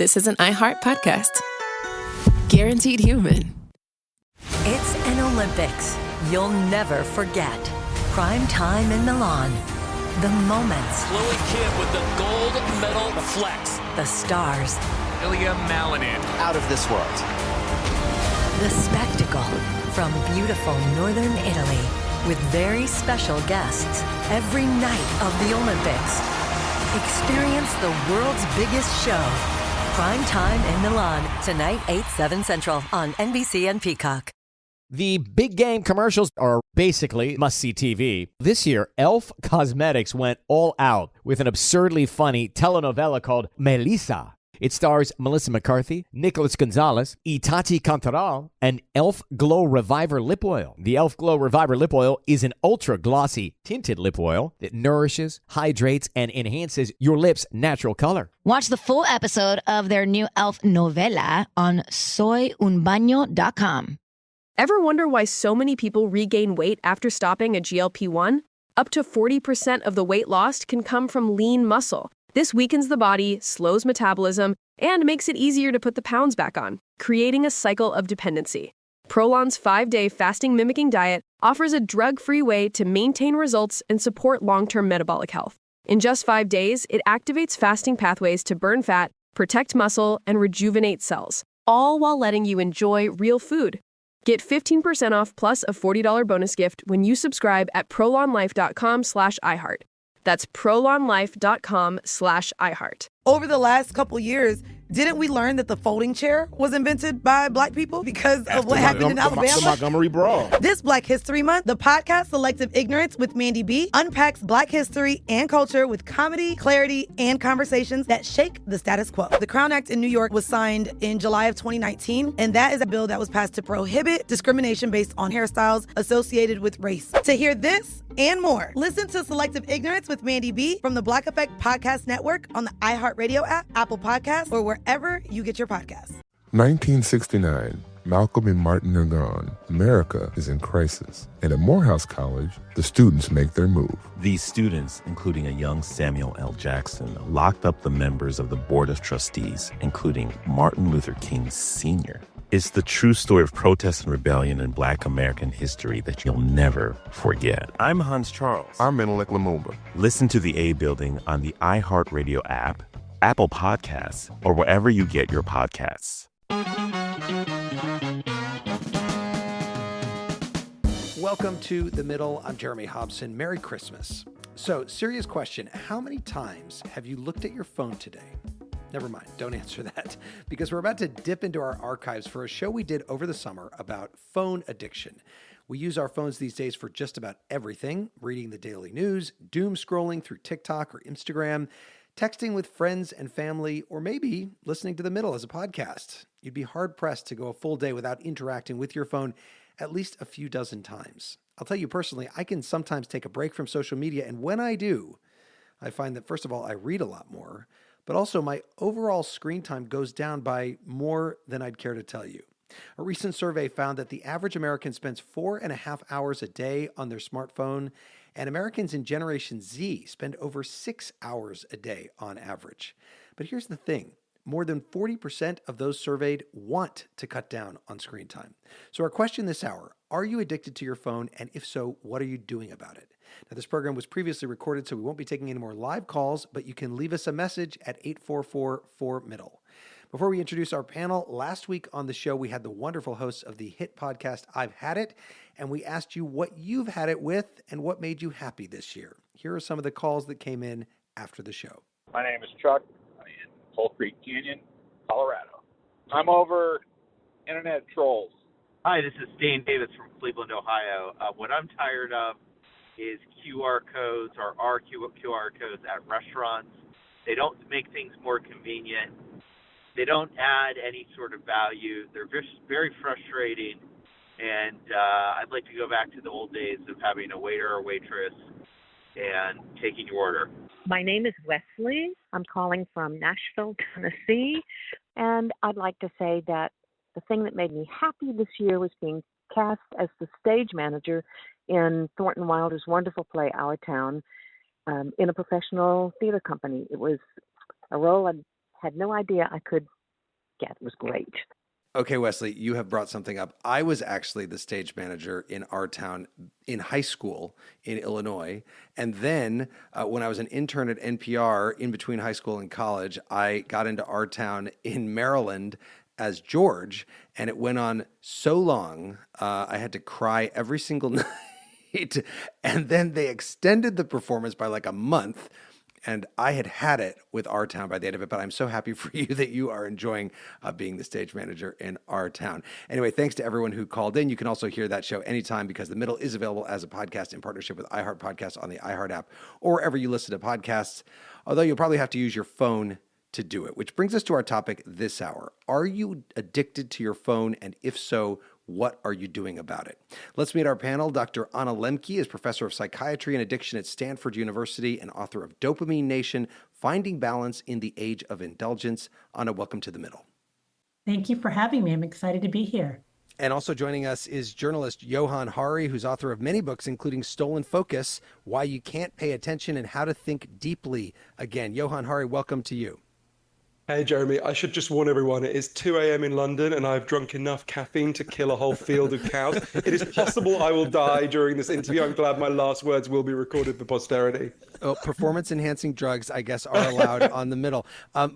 this is an iHeart podcast. Guaranteed human. It's an Olympics you'll never forget. Prime time in Milan. The moments. Chloe Kim with the gold medal flex. The stars. Ilya Malinin. Out of this world. The spectacle from beautiful northern Italy with very special guests every night of the Olympics. Experience the world's biggest show. Prime time in Milan. Tonight, 8/7 Central on NBC and Peacock. The big game commercials are basically must-see TV. This year, Elf Cosmetics went all out with an absurdly funny telenovela called Melissa. It stars Melissa McCarthy, Nicholas Gonzalez, Itati Cantoral, and Elf Glow Reviver Lip Oil. The Elf Glow Reviver Lip Oil is an ultra-glossy tinted lip oil that nourishes, hydrates, and enhances your lips' natural color. Watch the full episode of their new Elf novela on soyunbaño.com. Ever wonder why so many people regain weight after stopping a GLP-1? Up to 40% of the weight lost can come from lean muscle. This weakens the body, slows metabolism, and makes it easier to put the pounds back on, creating a cycle of dependency. Prolon's 5-day fasting-mimicking diet offers a drug-free way to maintain results and support long-term metabolic health. In just 5 days, it activates fasting pathways to burn fat, protect muscle, and rejuvenate cells, all while letting you enjoy real food. Get 15% off plus a $40 bonus gift when you subscribe at prolonlife.com/iHeart. That's prolonlife.com/iHeart. Over the last couple years, didn't we learn that the folding chair was invented by Black people because of what happened in Alabama? The Montgomery Brawl. This Black History Month, the podcast Selective Ignorance with Mandy B unpacks Black history and culture with comedy, clarity, and conversations that shake the status quo. The Crown Act in New York was signed in July of 2019, and that is a bill that was passed to prohibit discrimination based on hairstyles associated with race. To hear this and more, listen to Selective Ignorance with Mandy B from the Black Effect Podcast Network on the iHeartRadio app, Apple Podcasts, or wherever you get your podcasts. 1969. Malcolm and Martin are gone. America is in crisis. And at Morehouse College, the students make their move. These students, including a young Samuel L. Jackson, locked up the members of the Board of Trustees, including Martin Luther King Sr. It's the true story of protest and rebellion in Black American history that you'll never forget. I'm Hans Charles. I'm Menelik Lumumba. Listen to The A Building on the iHeartRadio app, Apple Podcasts, or wherever you get your podcasts. Welcome to The Middle. I'm Jeremy Hobson. Merry Christmas. So, serious question. How many times have you looked at your phone today? Never mind, don't answer that, because we're about to dip into our archives for a show we did over the summer about phone addiction. We use our phones these days for just about everything: reading the daily news, doom scrolling through TikTok or Instagram, texting with friends and family, or maybe listening to The Middle as a podcast. You'd be hard-pressed to go a full day without interacting with your phone at least a few dozen times. I'll tell you personally, I can sometimes take a break from social media, and when I do, I find that, first of all, I read a lot more, but also my overall screen time goes down by more than I'd care to tell you. A recent survey found that the average American spends 4.5 hours a day on their smartphone, and Americans in Generation Z spend over 6 hours a day on average. But here's the thing. More than 40% of those surveyed want to cut down on screen time. So our question this hour, are you addicted to your phone? And if so, what are you doing about it? Now, this program was previously recorded, so we won't be taking any more live calls, but you can leave us a message at 844-4MIDDLE. Before we introduce our panel, last week on the show, we had the wonderful hosts of the hit podcast, I've Had It, and we asked you what you've had it with and what made you happy this year. Here are some of the calls that came in after the show. My name is Chuck. I'm in Coal Creek Canyon, Colorado. I'm over internet trolls. Hi, this is Dane Davis from Cleveland, Ohio. What I'm tired of is QR codes or our QR codes at restaurants. They don't make things more convenient. They don't add any sort of value. They're just very frustrating, and I'd like to go back to the old days of having a waiter or waitress and taking your order. My name is Wesley. I'm calling from Nashville, Tennessee, and I'd like to say that the thing that made me happy this year was being cast as the stage manager in Thornton Wilder's wonderful play, Our Town, in a professional theater company. It was a role I'd had no idea I could get. It was great. Okay, Wesley, you have brought something up. I was actually the stage manager in our town in high school in Illinois. And then when I was an intern at NPR in between high school and college, I got into our town in Maryland as George. And it went on so long, I had to cry every single night. And then they extended the performance by like a month. And I had it with our town by the end of it, but I'm so happy for you that you are enjoying being the stage manager in our town. Anyway, thanks to everyone who called in. You can also hear that show anytime because The Middle is available as a podcast in partnership with iHeart Podcasts on the iHeart app or wherever you listen to podcasts, although you'll probably have to use your phone to do it, which brings us to our topic this hour. Are you addicted to your phone? And if so, what are you doing about it? Let's meet our panel. Dr. Anna Lembke is professor of psychiatry and addiction at Stanford University and author of Dopamine Nation, Finding Balance in the Age of Indulgence. Anna, welcome to The Middle. Thank you for having me. I'm excited to be here. And also joining us is journalist Johann Hari, who's author of many books, including Stolen Focus, Why You Can't Pay Attention and How to Think Deeply. Again, Johann Hari, welcome to you. Hey, Jeremy, I should just warn everyone, it is 2 a.m. in London and I've drunk enough caffeine to kill a whole field of cows. It is possible I will die during this interview. I'm glad my last words will be recorded for posterity. Oh, performance-enhancing drugs, I guess, are allowed on The Middle.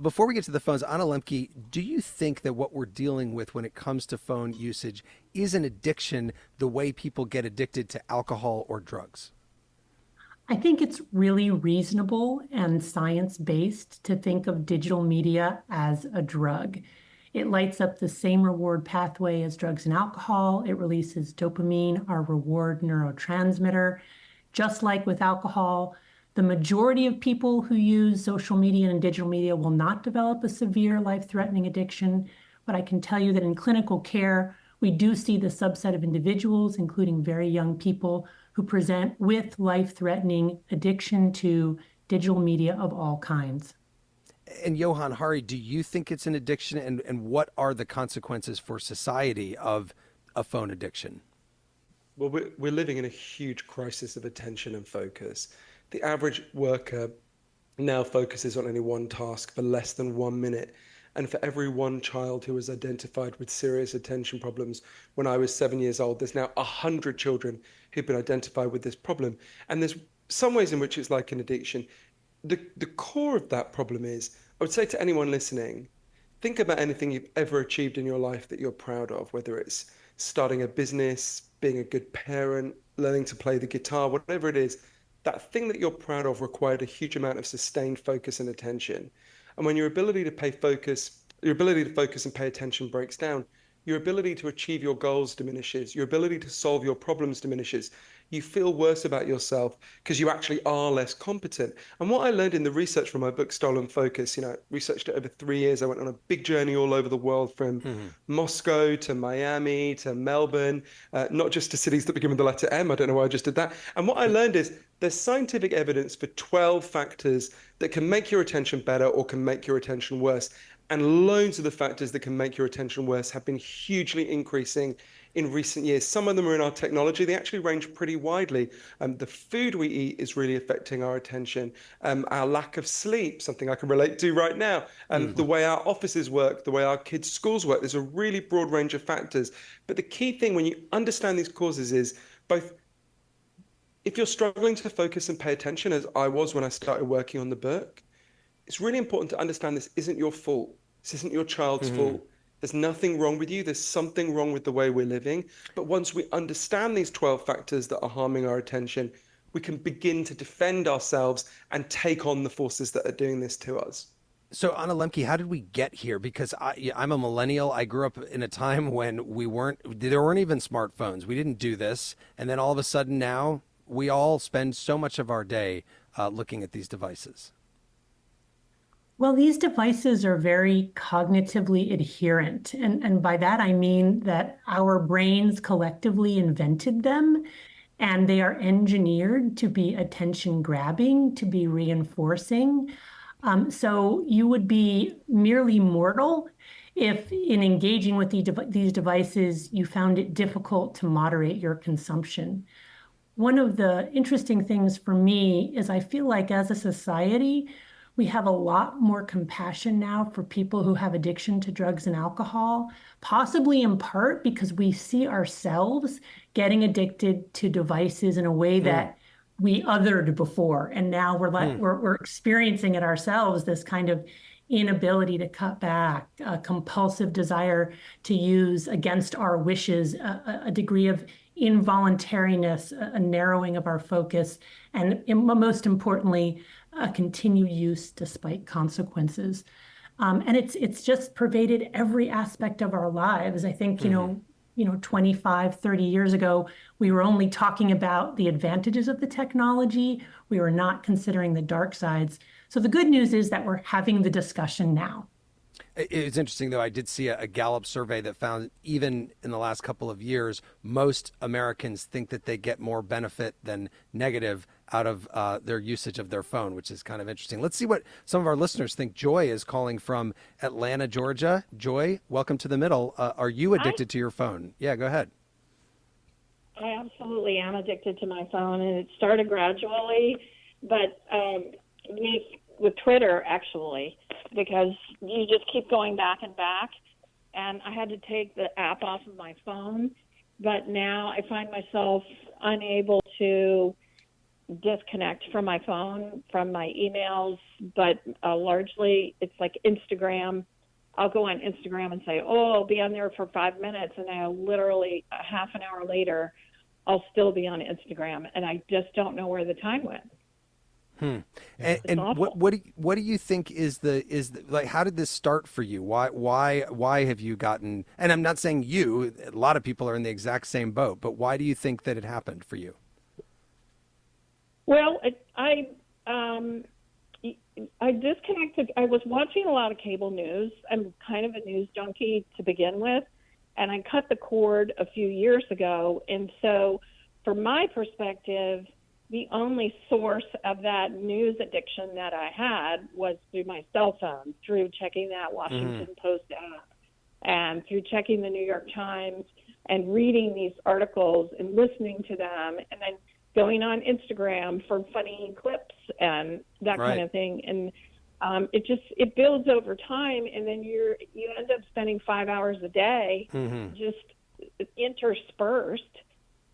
Before we get to the phones, Anna Lembke, do you think that what we're dealing with when it comes to phone usage is an addiction the way people get addicted to alcohol or drugs? I think it's really reasonable and science-based to think of digital media as a drug. It lights up the same reward pathway as drugs and alcohol. It releases dopamine, our reward neurotransmitter. Just like with alcohol, the majority of people who use social media and digital media will not develop a severe life-threatening addiction. But I can tell you that in clinical care, we do see the subset of individuals, including very young people, who present with life-threatening addiction to digital media of all kinds. And Johann Hari, do you think it's an addiction, and what are the consequences for society of a phone addiction? Well, we're living in a huge crisis of attention and focus. The average worker now focuses on only one task for less than 1 minute. And for every one child who was identified with serious attention problems when I was 7 years old, there's now 100 children who've been identified with this problem. And there's some ways in which it's like an addiction. The core of that problem is, I would say to anyone listening, think about anything you've ever achieved in your life that you're proud of, whether it's starting a business, being a good parent, learning to play the guitar, whatever it is. That thing that you're proud of required a huge amount of sustained focus and attention. And when your ability to focus and pay attention breaks down, your ability to achieve your goals diminishes, your ability to solve your problems diminishes. You feel worse about yourself because you actually are less competent. And what I learned in the research from my book, Stolen Focus, researched it over 3 years. I went on a big journey all over the world from Moscow to Miami to Melbourne, not just to cities that begin with the letter M. I don't know why I just did that. And what I learned is there's scientific evidence for 12 factors that can make your attention better or can make your attention worse. And loads of the factors that can make your attention worse have been hugely increasing in recent years. Some of them are in our technology. They actually range pretty widely. The food we eat is really affecting our attention. Our lack of sleep, something I can relate to right now. The way our offices work, the way our kids' schools work. There's a really broad range of factors. But the key thing when you understand these causes is both, if you're struggling to focus and pay attention, as I was when I started working on the book, it's really important to understand this isn't your fault. This isn't your child's fault. There's nothing wrong with you. There's something wrong with the way we're living. But once we understand these 12 factors that are harming our attention, we can begin to defend ourselves and take on the forces that are doing this to us. So Anna Lembke, how did we get here? Because I'm a millennial. I grew up in a time when there weren't even smartphones. We didn't do this. And then all of a sudden now we all spend so much of our day looking at these devices. Well, these devices are very cognitively adherent. And by that, I mean that our brains collectively invented them, and they are engineered to be attention grabbing, to be reinforcing. So you would be merely mortal if in engaging with these devices, you found it difficult to moderate your consumption. One of the interesting things for me is I feel like as a society, we have a lot more compassion now for people who have addiction to drugs and alcohol, possibly in part because we see ourselves getting addicted to devices in a way that we othered before. And now we're experiencing it ourselves, this kind of inability to cut back, a compulsive desire to use against our wishes, a degree of involuntariness, a narrowing of our focus, and most importantly, a continued use despite consequences. And it's just pervaded every aspect of our lives. I think, 25, 30 years ago, we were only talking about the advantages of the technology. We were not considering the dark sides. So the good news is that we're having the discussion now. It's interesting, though. I did see a Gallup survey that found even in the last couple of years, most Americans think that they get more benefit than negative out of their usage of their phone, which is kind of interesting. Let's see what some of our listeners think. Joy is calling from Atlanta, Georgia. Joy, welcome to the middle. Are you addicted to your phone? Yeah, go ahead. I absolutely am addicted to my phone, and it started gradually, but with Twitter, actually, because you just keep going back and back, and I had to take the app off of my phone, but now I find myself unable to disconnect from my phone, from my emails, but largely it's like Instagram. I'll go on Instagram and say, I'll be on there for 5 minutes, and I'll literally a half an hour later, I'll still be on Instagram, and I just don't know where the time went. And what do you think is the like, how did this start for you? Why have you gotten, and I'm not saying you, a lot of people are in the exact same boat, but why do you think that it happened for you? Well, I disconnected. I was watching a lot of cable news. I'm kind of a news junkie to begin with, and I cut the cord a few years ago. And so from my perspective, the only source of that news addiction that I had was through my cell phone, through checking that Washington Post app, and through checking the New York Times and reading these articles and listening to them, and then going on Instagram for funny clips and that kind of thing. And it builds over time, and then you end up spending 5 hours a day just interspersed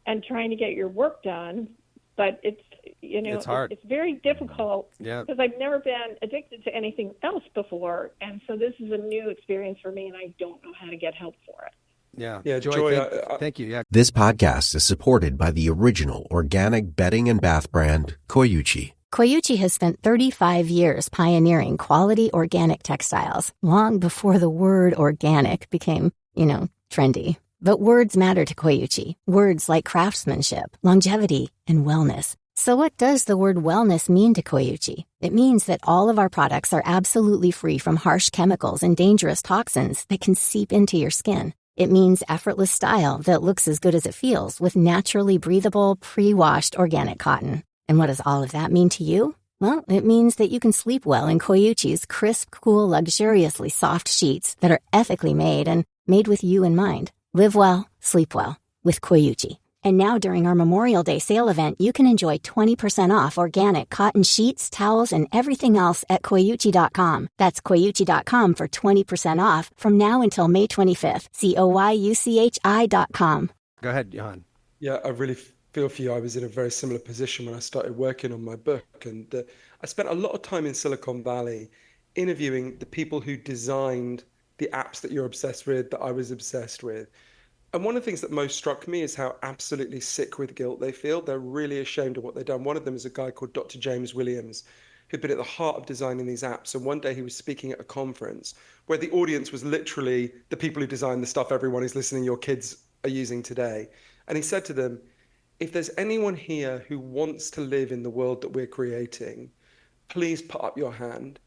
and trying to get your work done. But it's hard. It's very difficult because I've never been addicted to anything else before, and so this is a new experience for me, and I don't know how to get help for it. Yeah, Joy, thank you. Yeah. This podcast is supported by the original organic bedding and bath brand, Koyuchi. Koyuchi has spent 35 years pioneering quality organic textiles, long before the word organic became, trendy. But words matter to Koyuchi. Words like craftsmanship, longevity, and wellness. So what does the word wellness mean to Koyuchi? It means that all of our products are absolutely free from harsh chemicals and dangerous toxins that can seep into your skin. It means effortless style that looks as good as it feels with naturally breathable, pre-washed organic cotton. And what does all of that mean to you? Well, it means that you can sleep well in Koyuchi's crisp, cool, luxuriously soft sheets that are ethically made and made with you in mind. Live well, sleep well with Koyuchi. And now during our Memorial Day sale event, you can enjoy 20% off organic cotton sheets, towels, and everything else at Koyuchi.com. That's Koyuchi.com for 20% off from now until May 25th. Koyuchi.com. Go ahead, Johann. Yeah, I really feel for you. I was in a very similar position when I started working on my book. And I spent a lot of time in Silicon Valley interviewing the people who designed the apps that you're obsessed with, that I was obsessed with. And one of the things that most struck me is how absolutely sick with guilt they feel. They're really ashamed of what they've done. One of them is a guy called Dr. James Williams, who'd been at the heart of designing these apps. And one day he was speaking at a conference where the audience was literally the people who designed the stuff everyone is listening, your kids are using today. And he said to them, if there's anyone here who wants to live in the world that we're creating, please put up your hand.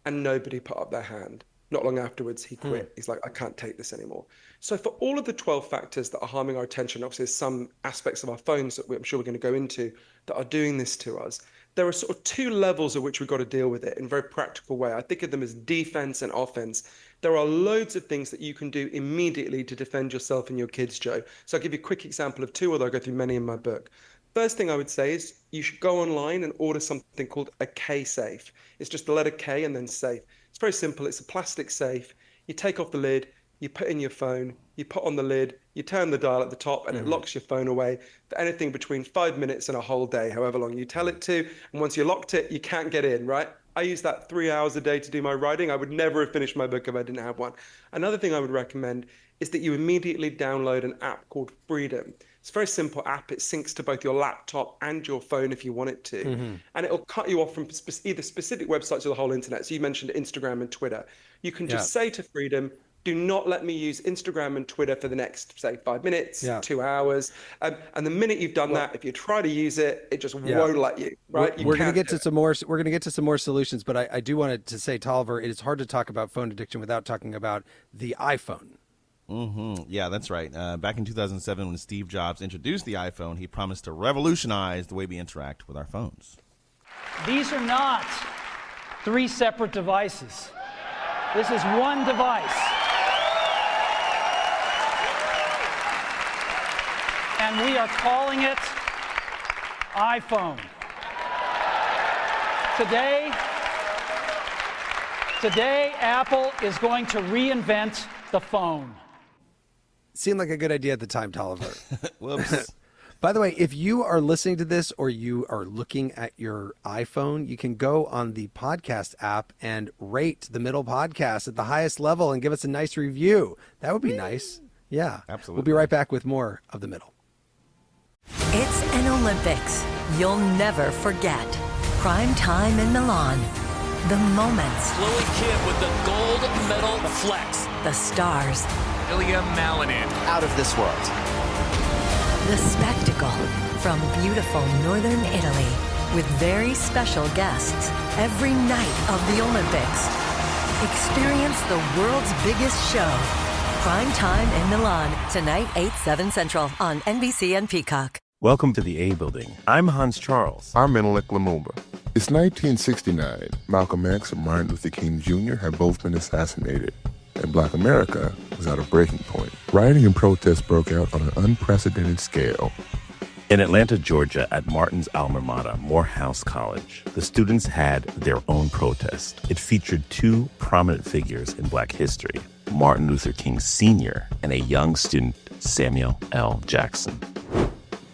And nobody put up their hand. Not long afterwards, he quit. He's like, I can't take this anymore. So for all of the 12 factors that are harming our attention, obviously there's some aspects of our phones that I'm sure we're going to go into that are doing this to us. There are sort of two levels at which we've got to deal with it in a very practical way. I think of them as defense and offense. There are loads of things that you can do immediately to defend yourself and your kids, Joe. So I'll give you a quick example of two, although I go through many in my book. First thing I would say is you should go online and order something called a K-safe. It's just the letter K and then safe. It's very simple. It's a plastic safe. You take off the lid, you put in your phone, you put on the lid, you turn the dial at the top, and it locks your phone away for anything between 5 minutes and a whole day, however long you tell it to. And once you locked it, you can't get in, right? I use that 3 hours a day to do my writing. I would never have finished my book if I didn't have one. Another thing I would recommend is that you immediately download an app called Freedom. It's a very simple app. It syncs to both your laptop and your phone if you want it to. And it'll cut you off from either specific websites or the whole internet. So you mentioned Instagram and Twitter. You can just say to Freedom, do not let me use Instagram and Twitter for the next, say, 5 minutes, 2 hours. And the minute you've done that, if you try to use it, it just won't let you, right? We're going to get to some more. We're going to get to some more solutions, but I do want to say, Tolliver, it is hard to talk about phone addiction without talking about the iPhone. Yeah, that's right. Back in 2007, when Steve Jobs introduced the iPhone, he promised to revolutionize the way we interact with our phones. These are not 3 separate devices. This is one device. And we are calling it iPhone. Today, Apple is going to reinvent the phone. Seemed like a good idea at the time, Tolliver. Whoops. By the way, if you are listening to this or you are looking at your iPhone, you can go on the podcast app and rate the Middle Podcast at the highest level and give us a nice review. That would be nice. Yeah, absolutely. We'll be right back with more of the Middle. It's an Olympics you'll never forget. Prime time in Milan. The moments. Chloe Kidd with the gold medal flex. The stars. Ilya Malinin. Out of this world. The spectacle from beautiful northern Italy with very special guests every night of the Olympics. Experience the world's biggest show. Prime time in Milan, tonight 8/7 Central on NBC and Peacock. Welcome to the A Building. I'm Hans Charles. I'm Menelik Lumumba. It's 1969. Malcolm X and Martin Luther King Jr. had both been assassinated, and Black America was at a breaking point. Rioting and protests broke out on an unprecedented scale. In Atlanta, Georgia, at Martin's alma mater, Morehouse College, the students had their own protest. It featured 2 prominent figures in Black history, Martin Luther King Sr. and a young student, Samuel L. Jackson.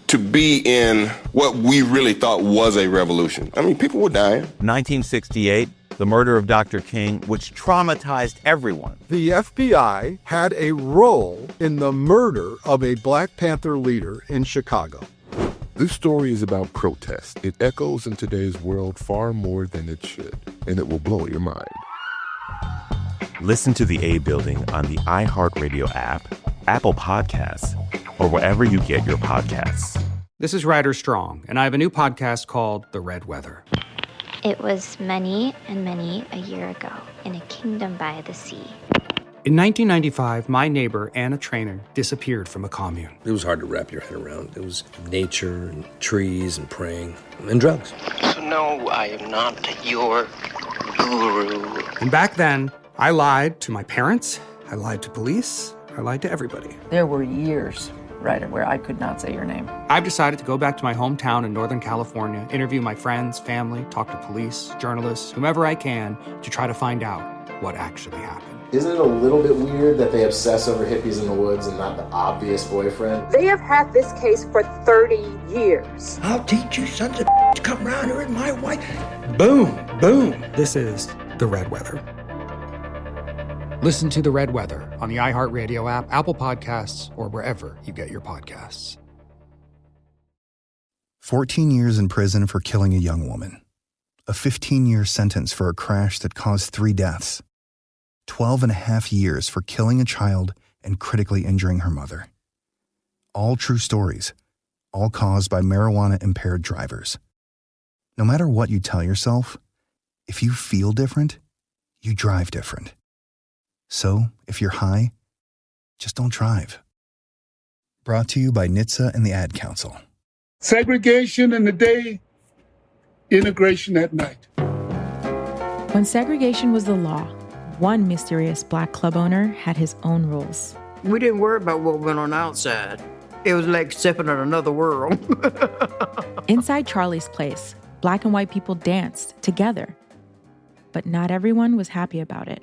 To be in what we really thought was a revolution. I mean, people were dying. 1968, the murder of Dr. King, which traumatized everyone. The FBI had a role in the murder of a Black Panther leader in Chicago. This story is about protest. It echoes in today's world far more than it should, and it will blow your mind. Listen to the A Building on the iHeartRadio app, Apple Podcasts, or wherever you get your podcasts. This is Ryder Strong, and I have a new podcast called The Red Weather. It was many and many a year ago in a kingdom by the sea. In 1995, my neighbor, Anna Trainer, disappeared from a commune. It was hard to wrap your head around. It was nature and trees and praying and drugs. So no, I am not your guru. And back then, I lied to my parents, I lied to police, I lied to everybody. There were years, Ryder, where I could not say your name. I've decided to go back to my hometown in Northern California, interview my friends, family, talk to police, journalists, whomever I can, to try to find out what actually happened. Isn't it a little bit weird that they obsess over hippies in the woods and not the obvious boyfriend? They have had this case for 30 years. I'll teach you sons of to come around here and my wife. Boom, boom. This is The Red Weather. Listen to The Red Weather on the iHeartRadio app, Apple Podcasts, or wherever you get your podcasts. 14 years in prison for killing a young woman. A 15-year sentence for a crash that caused 3 deaths. 12 and a half years for killing a child and critically injuring her mother. All true stories, all caused by marijuana-impaired drivers. No matter what you tell yourself, if you feel different, you drive different. So, if you're high, just don't drive. Brought to you by NHTSA and the Ad Council. Segregation in the day, integration at night. When segregation was the law, one mysterious Black club owner had his own rules. We didn't worry about what went on outside. It was like stepping in another world. Inside Charlie's Place, Black and white people danced together. But not everyone was happy about it.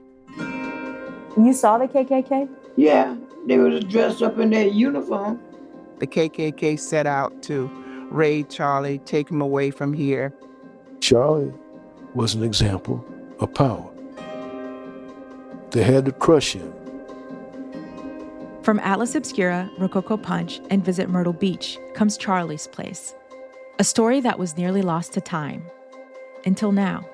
You saw the KKK? Yeah, they was dressed up in their uniform. The KKK set out to raid Charlie, take him away from here. Charlie was an example of power. They had to crush him. From Atlas Obscura, Rococo Punch, and Visit Myrtle Beach comes Charlie's Place, a story that was nearly lost to time. Until now.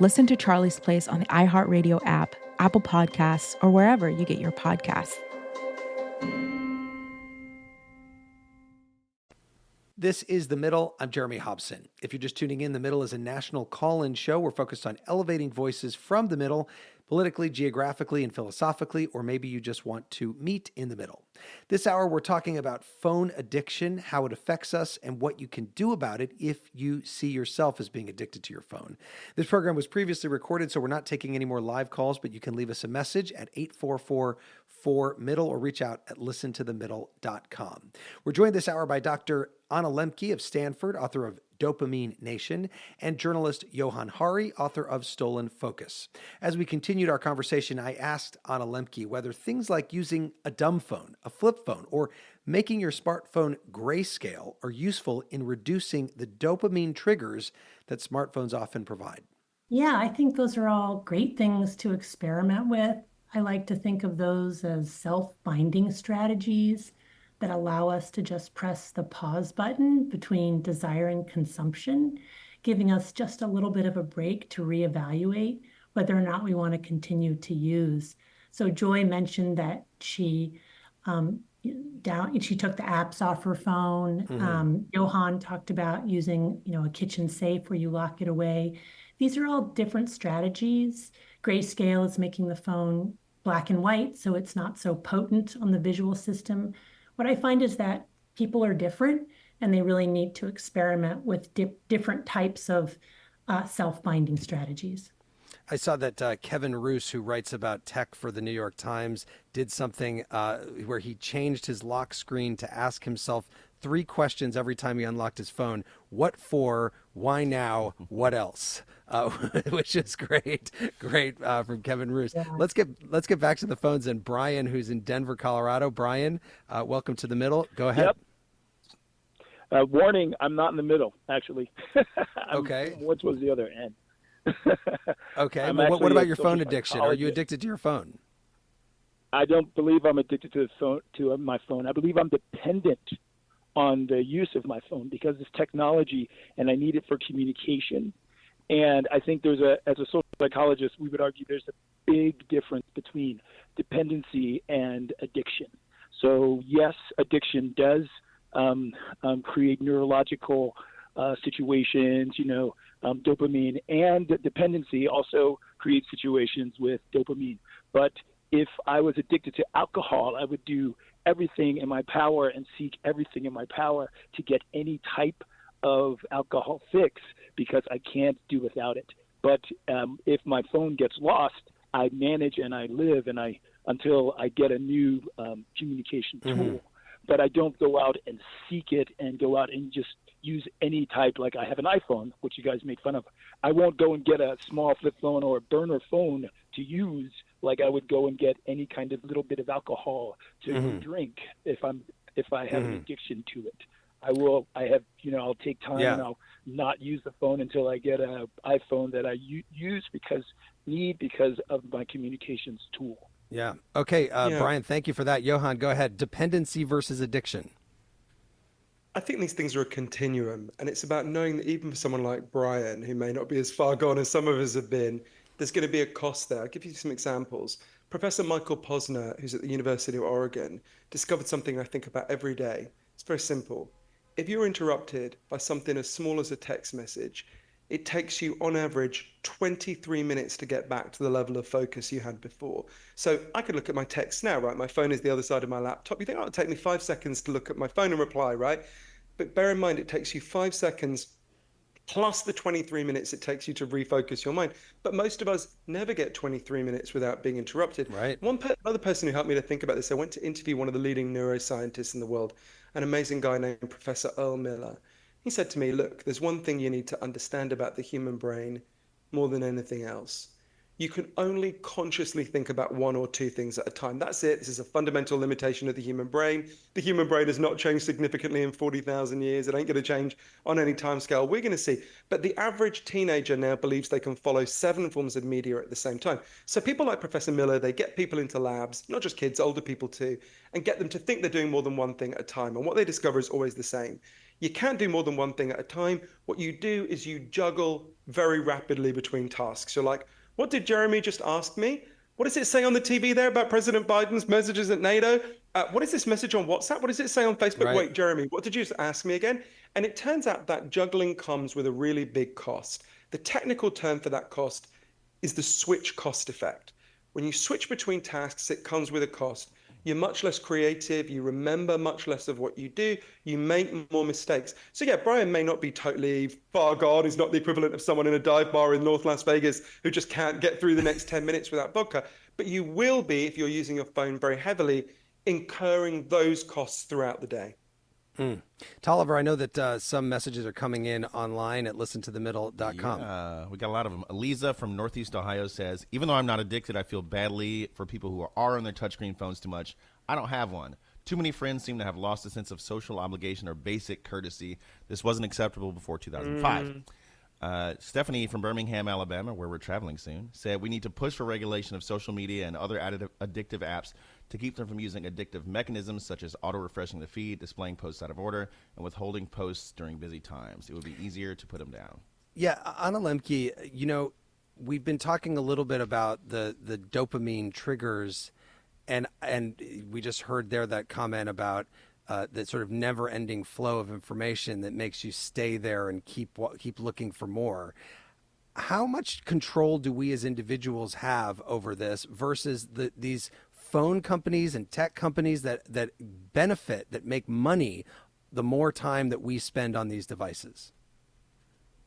Listen to Charlie's Place on the iHeartRadio app, Apple Podcasts, or wherever you get your podcasts. This is The Middle. I'm Jeremy Hobson. If you're just tuning in, The Middle is a national call-in show. We're focused on elevating voices from the middle, politically, geographically, and philosophically, or maybe you just want to meet in the middle. This hour, we're talking about phone addiction, how it affects us, and what you can do about it if you see yourself as being addicted to your phone. This program was previously recorded, so we're not taking any more live calls, but you can leave us a message at 844-4MIDDLE or reach out at listentothemiddle.com. We're joined this hour by Dr. Anna Lembke of Stanford, author of Dopamine Nation, and journalist Johann Hari, author of Stolen Focus. As we continued our conversation, I asked Anna Lembke whether things like using a dumb phone, a flip phone, or making your smartphone grayscale are useful in reducing the dopamine triggers that smartphones often provide. Yeah, I think those are all great things to experiment with. I like to think of those as self-binding strategies that allow us to just press the pause button between desire and consumption, giving us just a little bit of a break to reevaluate whether or not we want to continue to use. So Joy mentioned that she took the apps off her phone. Mm-hmm. Johann talked about using, a kitchen safe where you lock it away. These are all different strategies. Grayscale is making the phone black and white, so it's not so potent on the visual system. What I find is that people are different and they really need to experiment with different types of self-binding strategies. I saw that Kevin Roose, who writes about tech for the New York Times, did something where he changed his lock screen to ask himself 3 questions every time he unlocked his phone. What for? Why now? What else? Which is great from Kevin Roose. Yeah. Let's get back to the phones and Brian, who's in Denver, Colorado. Brian, welcome to The Middle. Go ahead. Yep. Warning, I'm not in the middle, actually. Okay. What was the other end? Okay. Well, what about your phone addiction? Are you addicted to your phone? I don't believe I'm addicted to my phone. I believe I'm dependent on the use of my phone because it's technology and I need it for communication. And I think as a social psychologist, we would argue there's a big difference between dependency and addiction. So yes, addiction does create neurological situations, dopamine, and dependency also creates situations with dopamine. But if I was addicted to alcohol, I would do everything in my power and seek everything in my power to get any type of alcohol fix because I can't do without it. But if my phone gets lost, I manage and I live until I get a new communication tool. Mm-hmm. But I don't go out and seek it and go out and just use any type, like I have an iPhone, which you guys make fun of. I won't go and get a small flip phone or a burner phone to use like I would go and get any kind of little bit of alcohol to drink if I have an addiction to it. I'll take time and I'll not use the phone until I get an iPhone that I use because of my communications tool. Yeah. Okay, Brian, thank you for that. Johann, go ahead. Dependency versus addiction. I think these things are a continuum, and it's about knowing that even for someone like Brian, who may not be as far gone as some of us have been, there's going to be a cost there. I'll give you some examples. Professor Michael Posner, who's at the University of Oregon, discovered something I think about every day. It's very simple. If you're interrupted by something as small as a text message, it takes you on average 23 minutes to get back to the level of focus you had before. So I could look at my text now, right? My phone is the other side of my laptop. You think, it'll take me 5 seconds to look at my phone and reply, right? But bear in mind, it takes you 5 seconds plus the 23 minutes it takes you to refocus your mind. But most of us never get 23 minutes without being interrupted. Right. Another person who helped me to think about this, I went to interview one of the leading neuroscientists in the world, an amazing guy named Professor Earl Miller. He said to me, look, there's one thing you need to understand about the human brain more than anything else. You can only consciously think about one or two things at a time. That's it. This is a fundamental limitation of the human brain. The human brain has not changed significantly in 40,000 years. It ain't going to change on any time scale. We're going to see. But the average teenager now believes they can follow 7 forms of media at the same time. So people like Professor Miller, they get people into labs, not just kids, older people too, and get them to think they're doing more than one thing at a time. And what they discover is always the same. You can't do more than one thing at a time. What you do is you juggle very rapidly between tasks. You're like, what did Jeremy just ask me? What does it say on the TV there about President Biden's messages at NATO? What is this message on WhatsApp? What does it say on Facebook? Right. Wait, Jeremy, what did you just ask me again? And it turns out that juggling comes with a really big cost. The technical term for that cost is the switch cost effect. When you switch between tasks, it comes with a cost. You're much less creative. You remember much less of what you do. You make more mistakes. So yeah, Brian may not be totally far gone. He's not the equivalent of someone in a dive bar in North Las Vegas who just can't get through the next 10 minutes without vodka. But you will be, if you're using your phone very heavily, incurring those costs throughout the day. Tolliver, I know that some messages are coming in online at listentothemiddle.com. Yeah, we got a lot of them. Eliza from Northeast Ohio says, even though I'm not addicted, I feel badly for people who are on their touchscreen phones too much. I don't have one. Too many friends seem to have lost a sense of social obligation or basic courtesy. This wasn't acceptable before 2005. Stephanie from Birmingham, Alabama, where we're traveling soon, said we need to push for regulation of social media and other addictive apps to keep them from using addictive mechanisms such as auto-refreshing the feed, displaying posts out of order, and withholding posts during busy times. It would be easier to put them down. Yeah, Anna Lembke, you know, we've been talking a little bit about the dopamine triggers, and we just heard there that comment about that sort of never-ending flow of information that makes you stay there and keep looking for more. How much control do we as individuals have over this versus these phone companies and tech companies that benefit, that make money the more time that we spend on these devices?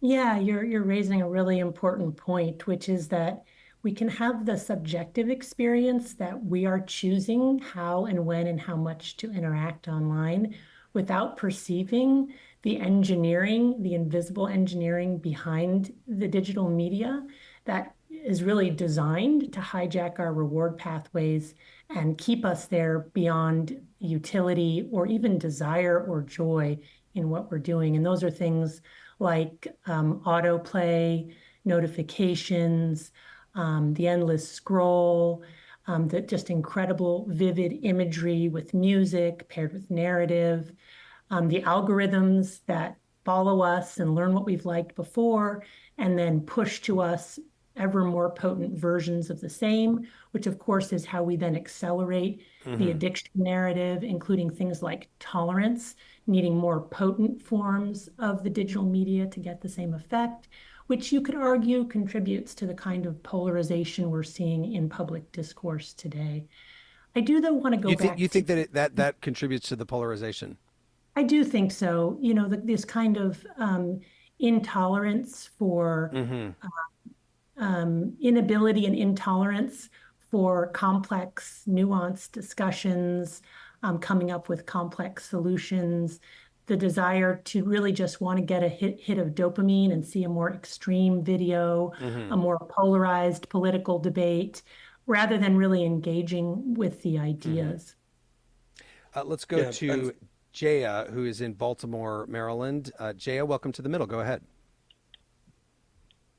Yeah, you're raising a really important point, which is that we can have the subjective experience that we are choosing how and when and how much to interact online without perceiving the engineering, the invisible engineering behind the digital media that is really designed to hijack our reward pathways and keep us there beyond utility or even desire or joy in what we're doing. And those are things like autoplay, notifications, the endless scroll, the just incredible vivid imagery with music paired with narrative, the algorithms that follow us and learn what we've liked before and then push to us ever more potent versions of the same, which of course is how we then accelerate the addiction narrative, including things like tolerance, needing more potent forms of the digital media to get the same effect, which you could argue contributes to the kind of polarization we're seeing in public discourse today. I do though want to go back. You think that that contributes to the polarization? I do think so. You know, this kind of intolerance for inability and intolerance for complex, nuanced discussions, coming up with complex solutions, the desire to really just want to get a hit of dopamine and see a more extreme video, a more polarized political debate, rather than really engaging with the ideas. Let's go to Jaya, who is in Baltimore, Maryland. Jaya, welcome to The Middle. Go ahead.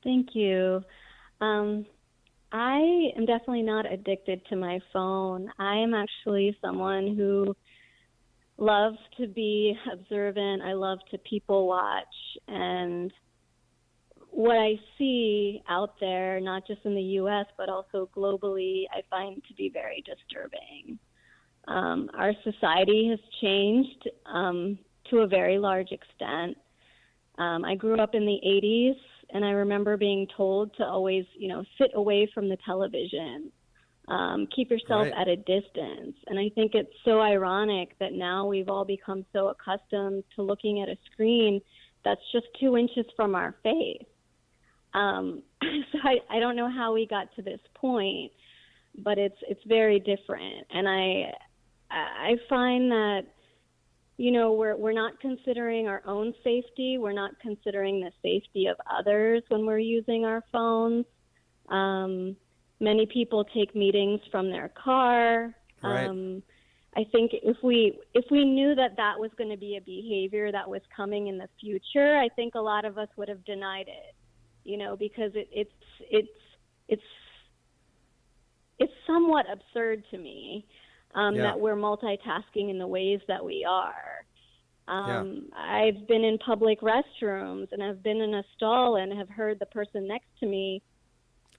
Thank you. I am definitely not addicted to my phone. I am actually someone who loves to be observant. I love to people watch. And what I see out there, not just in the U.S., but also globally, I find to be very disturbing. Our society has changed to a very large extent. I grew up in the 80s, and I remember being told to always, sit away from the television, keep yourself at a distance. And I think it's so ironic that now we've all become so accustomed to looking at a screen that's just 2 inches from our face. So I don't know how we got to this point, but it's very different. And I find that, you know, we're not considering our own safety. We're not considering the safety of others when we're using our phones. Many people take meetings from their car. Right. I think if we knew that was going to be a behavior that was coming in the future, I think a lot of us would have denied it, you know, because it's somewhat absurd to me that we're multitasking in the ways that we are. I've been in public restrooms and I've been in a stall and have heard the person next to me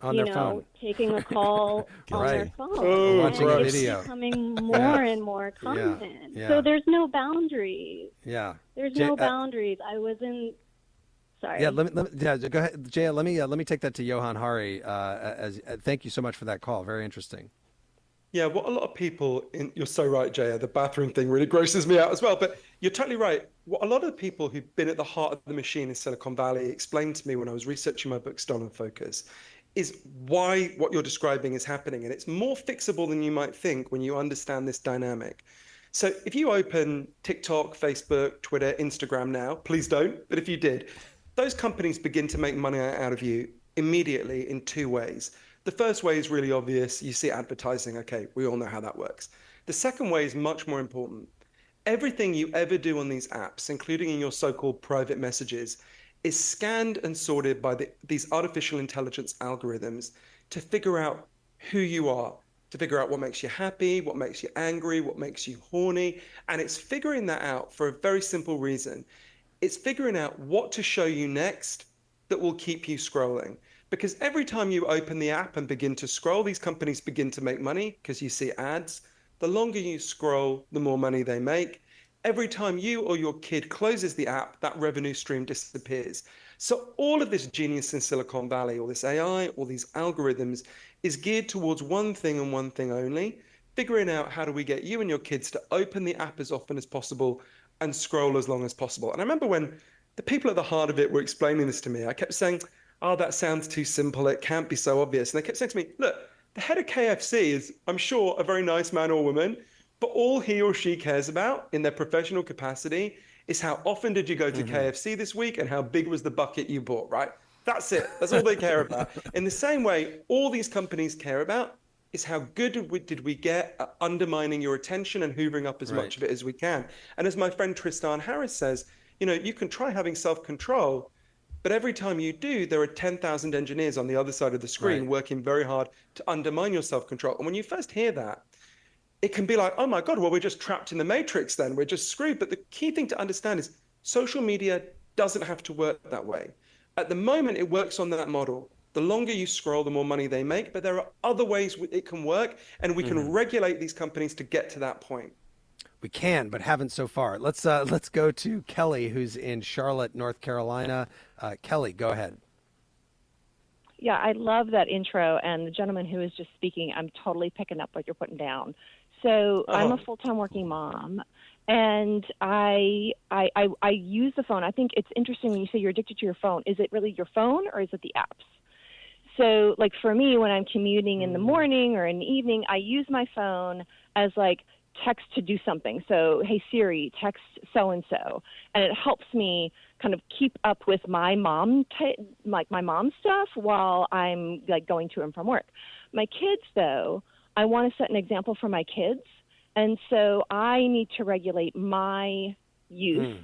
on their phone, taking a call on their phone. Oh, watching a it's video. becoming more and more common. Yeah. So there's no boundaries. Yeah. There's no boundaries. I wasn't. Sorry. Yeah. Go ahead, Jaya. Let me take that to Johann Hari. Thank you so much for that call. Very interesting. Yeah, what a lot of people, you're so right, Jaya, the bathroom thing really grosses me out as well. But you're totally right. What a lot of the people who've been at the heart of the machine in Silicon Valley explained to me when I was researching my book, Stolen Focus, is why what you're describing is happening. And it's more fixable than you might think when you understand this dynamic. So if you open TikTok, Facebook, Twitter, Instagram now, please don't, but if you did, those companies begin to make money out of you immediately in 2 ways. The first way is really obvious. You see advertising. Okay, we all know how that works. The second way is much more important. Everything you ever do on these apps, including in your so-called private messages, is scanned and sorted by these artificial intelligence algorithms to figure out who you are, to figure out what makes you happy, what makes you angry, what makes you horny. And it's figuring that out for a very simple reason. It's figuring out what to show you next that will keep you scrolling. Because every time you open the app and begin to scroll, these companies begin to make money because you see ads. The longer you scroll, the more money they make. Every time you or your kid closes the app, that revenue stream disappears. So all of this genius in Silicon Valley, all this AI, all these algorithms, is geared towards one thing and one thing only, figuring out how do we get you and your kids to open the app as often as possible and scroll as long as possible. And I remember when the people at the heart of it were explaining this to me, I kept saying, oh, that sounds too simple. It can't be so obvious. And they kept saying to me, look, the head of KFC is, I'm sure, a very nice man or woman, but all he or she cares about in their professional capacity is how often did you go to KFC this week and how big was the bucket you bought, right? That's it. That's all they care about. In the same way, all these companies care about is how good did we get at undermining your attention and hoovering up as much of it as we can. And as my friend Tristan Harris says, you know, you can try having self-control, but every time you do, there are 10,000 engineers on the other side of the screen working very hard to undermine your self-control. And when you first hear that, it can be like, oh my God, well, we're just trapped in the matrix then, we're just screwed. But the key thing to understand is social media doesn't have to work that way. At the moment, it works on that model. The longer you scroll, the more money they make, but there are other ways it can work, and we can regulate these companies to get to that point. We can, but haven't so far. Let's go to Kelly, who's in Charlotte, North Carolina. Kelly, go ahead. Yeah, I love that intro, and the gentleman who is just speaking, I'm totally picking up what you're putting down. So I'm a full-time working mom, and I use the phone. I think it's interesting when you say you're addicted to your phone. Is it really your phone, or is it the apps? So, like for me, when I'm commuting in the morning or in the evening, I use my phone as like text to do something. So, hey Siri, text so-and-so. And it helps me kind of keep up with my mom, my mom stuff while I'm like going to and from work. My kids, though, I want to set an example for my kids. And so I need to regulate my use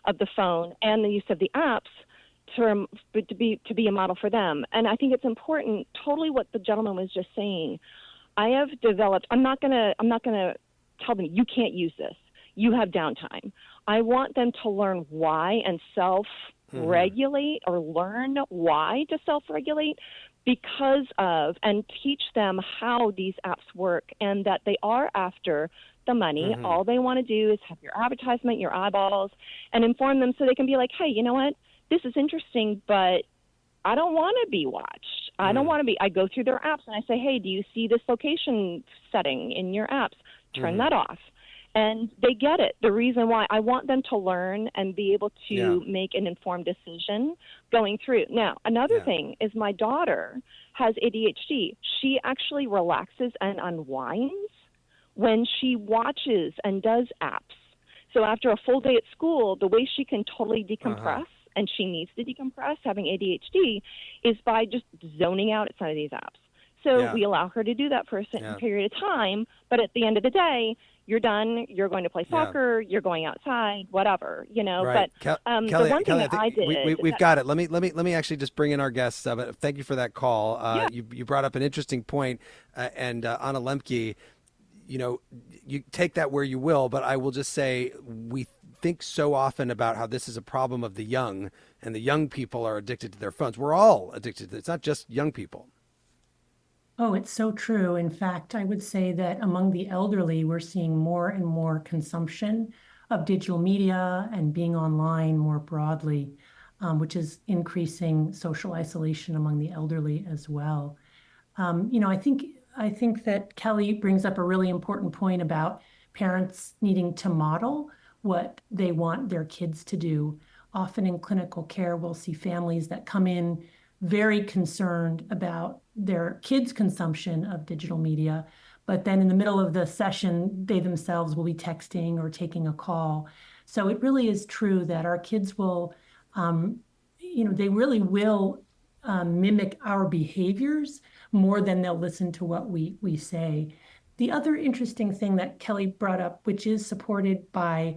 of the phone and the use of the apps to be a model for them. And I think it's important, totally what the gentleman was just saying. I have developed, I'm not gonna tell them you can't use this. You have downtime. I want them to learn why and self-regulate or learn why to self-regulate because of, and teach them how these apps work and that they are after the money. All they want to do is have your advertisement, your eyeballs, and inform them so they can be like, hey, you know what? This is interesting, but I don't want to be watched. I don't want to be. I go through their apps and I say, hey, do you see this location setting in your apps? Turn that off. And they get it. The reason why I want them to learn and be able to Yeah. make an informed decision going through. Now, another thing is my daughter has ADHD. She actually relaxes and unwinds when she watches and does apps. So after a full day at school, the way she can totally decompress, and she needs to decompress, having ADHD, is by just zoning out at some of these apps. So we allow her to do that for a certain period of time, but at the end of the day, you're done, you're going to play soccer, you're going outside, whatever, you know. Right. But Kelly, the one thing that I did... We've got it. Let me actually just bring in our guests. But thank you for that call. You brought up an interesting point, and Anna Lembke, you know, you take that where you will, but I will just say we think so often about how this is a problem of the young, and the young people are addicted to their phones. We're all addicted to it. It's not just young people. Oh, it's so true. In fact, I would say that among the elderly, we're seeing more and more consumption of digital media and being online more broadly, which is increasing social isolation among the elderly as well. You know, I think that Kelly brings up a really important point about parents needing to model what they want their kids to do. Often in clinical care, we'll see families that come in very concerned about their kids' consumption of digital media, but then in the middle of the session, they themselves will be texting or taking a call. So it really is true that our kids will, you know, they really will mimic our behaviors more than they'll listen to what we say. The other interesting thing that Kelly brought up, which is supported by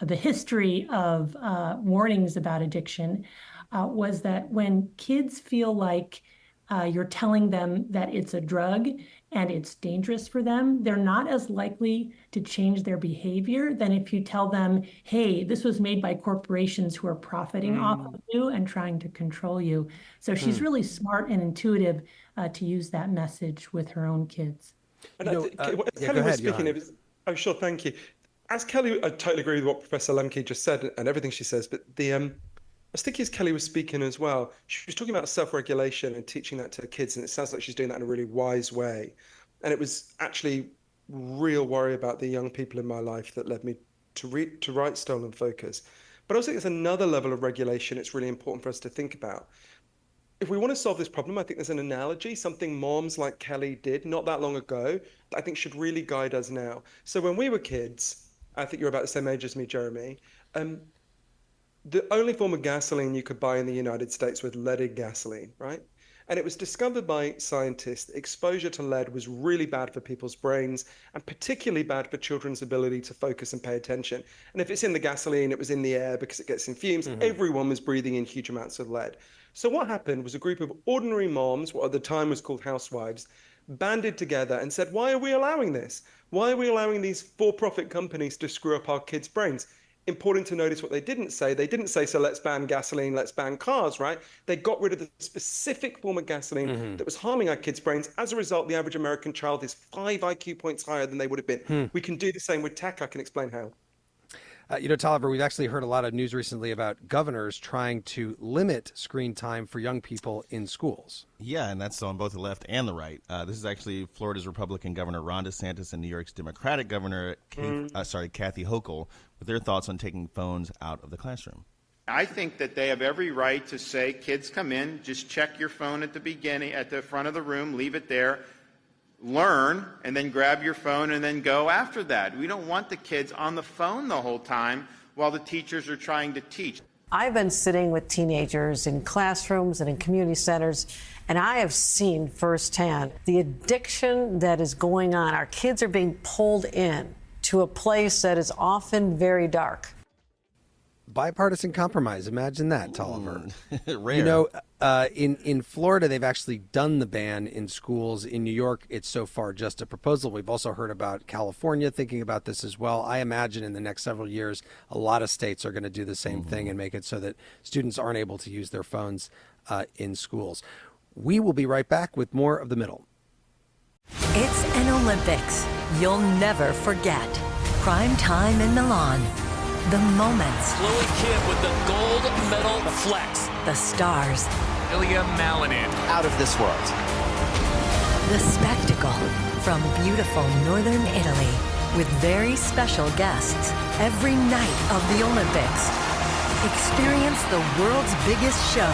the history of warnings about addiction, was that when kids feel like you're telling them that it's a drug and it's dangerous for them, they're not as likely to change their behavior than if you tell them, hey, this was made by corporations who are profiting off of you and trying to control you. So she's really smart and intuitive to use that message with her own kids. And Kelly was speaking, it was, oh, sure, thank you. As Kelly, I totally agree with what Professor Lembke just said and everything she says, but I was thinking as Kelly was speaking as well, she was talking about self-regulation and teaching that to kids, and it sounds like she's doing that in a really wise way. And it was actually real worry about the young people in my life that led me to write Stolen Focus. But I also think there's another level of regulation it's really important for us to think about. If we want to solve this problem, I think there's an analogy, something moms like Kelly did not that long ago, that I think should really guide us now. So when we were kids, I think you're about the same age as me, Jeremy, the only form of gasoline you could buy in the United States was leaded gasoline, right? And it was discovered by scientists that exposure to lead was really bad for people's brains and particularly bad for children's ability to focus and pay attention. And if it's in the gasoline, it was in the air because it gets in fumes. Everyone was breathing in huge amounts of lead. So what happened was a group of ordinary moms, what at the time was called housewives, banded together and said, why are we allowing this? Why are we allowing these for-profit companies to screw up our kids' brains? Important to notice what they didn't say. They didn't say, so let's ban gasoline, let's ban cars, right? They got rid of the specific form of gasoline that was harming our kids' brains. As a result, the average American child is 5 IQ points higher than they would have been. We can do the same with tech. I can explain how. You know, Tolliver, we've actually heard a lot of news recently about governors trying to limit screen time for young people in schools. Yeah, and that's on both the left and the right. This is actually Florida's Republican Governor Ron DeSantis and New York's Democratic Governor Kathy Hochul with their thoughts on taking phones out of the classroom. I think that they have every right to say, kids, come in, just check your phone at the beginning, at the front of the room, leave it there. Learn, and then grab your phone and then go after that. We don't want the kids on the phone the whole time while the teachers are trying to teach. I've been sitting with teenagers in classrooms and in community centers, and I have seen firsthand the addiction that is going on. Our kids are being pulled in to a place that is often very dark. Bipartisan compromise. Imagine that, Tolliver. Rare. You know, in Florida, they've actually done the ban in schools. In New York, it's so far just a proposal. We've also heard about California thinking about this as well. I imagine in the next several years, a lot of states are going to do the same thing and make it so that students aren't able to use their phones in schools. We will be right back with more of The Middle. It's an Olympics you'll never forget. Prime time in Milan. The moments. Chloe Kim with the gold medal flex. The stars. Ilya Malinin. Out of this world. The spectacle from beautiful northern Italy. with very special guests every night of the Olympics. Experience the world's biggest show.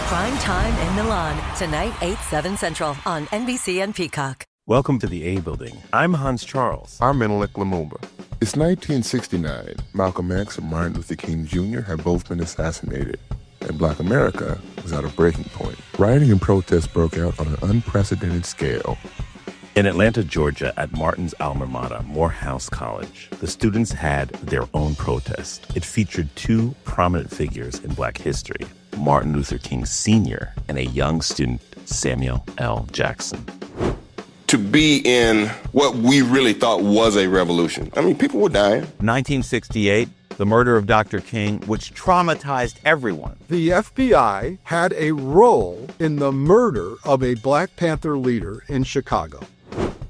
Prime time in Milan, tonight 8/7 Central on NBC and Peacock. Welcome to the A Building. I'm Hans Charles. I'm Menelik Lumumba. It's 1969. Malcolm X and Martin Luther King Jr. had both been assassinated, and Black America was at a breaking point. Rioting and protests broke out on an unprecedented scale. In Atlanta, Georgia, at Martin's alma mater, Morehouse College, the students had their own protest. It featured two prominent figures in Black history, Martin Luther King Sr. and a young student, Samuel L. Jackson. To be in what we really thought was a revolution. I mean, people were dying. 1968, the murder of Dr. King, which traumatized everyone. The FBI had a role in the murder of a Black Panther leader in Chicago.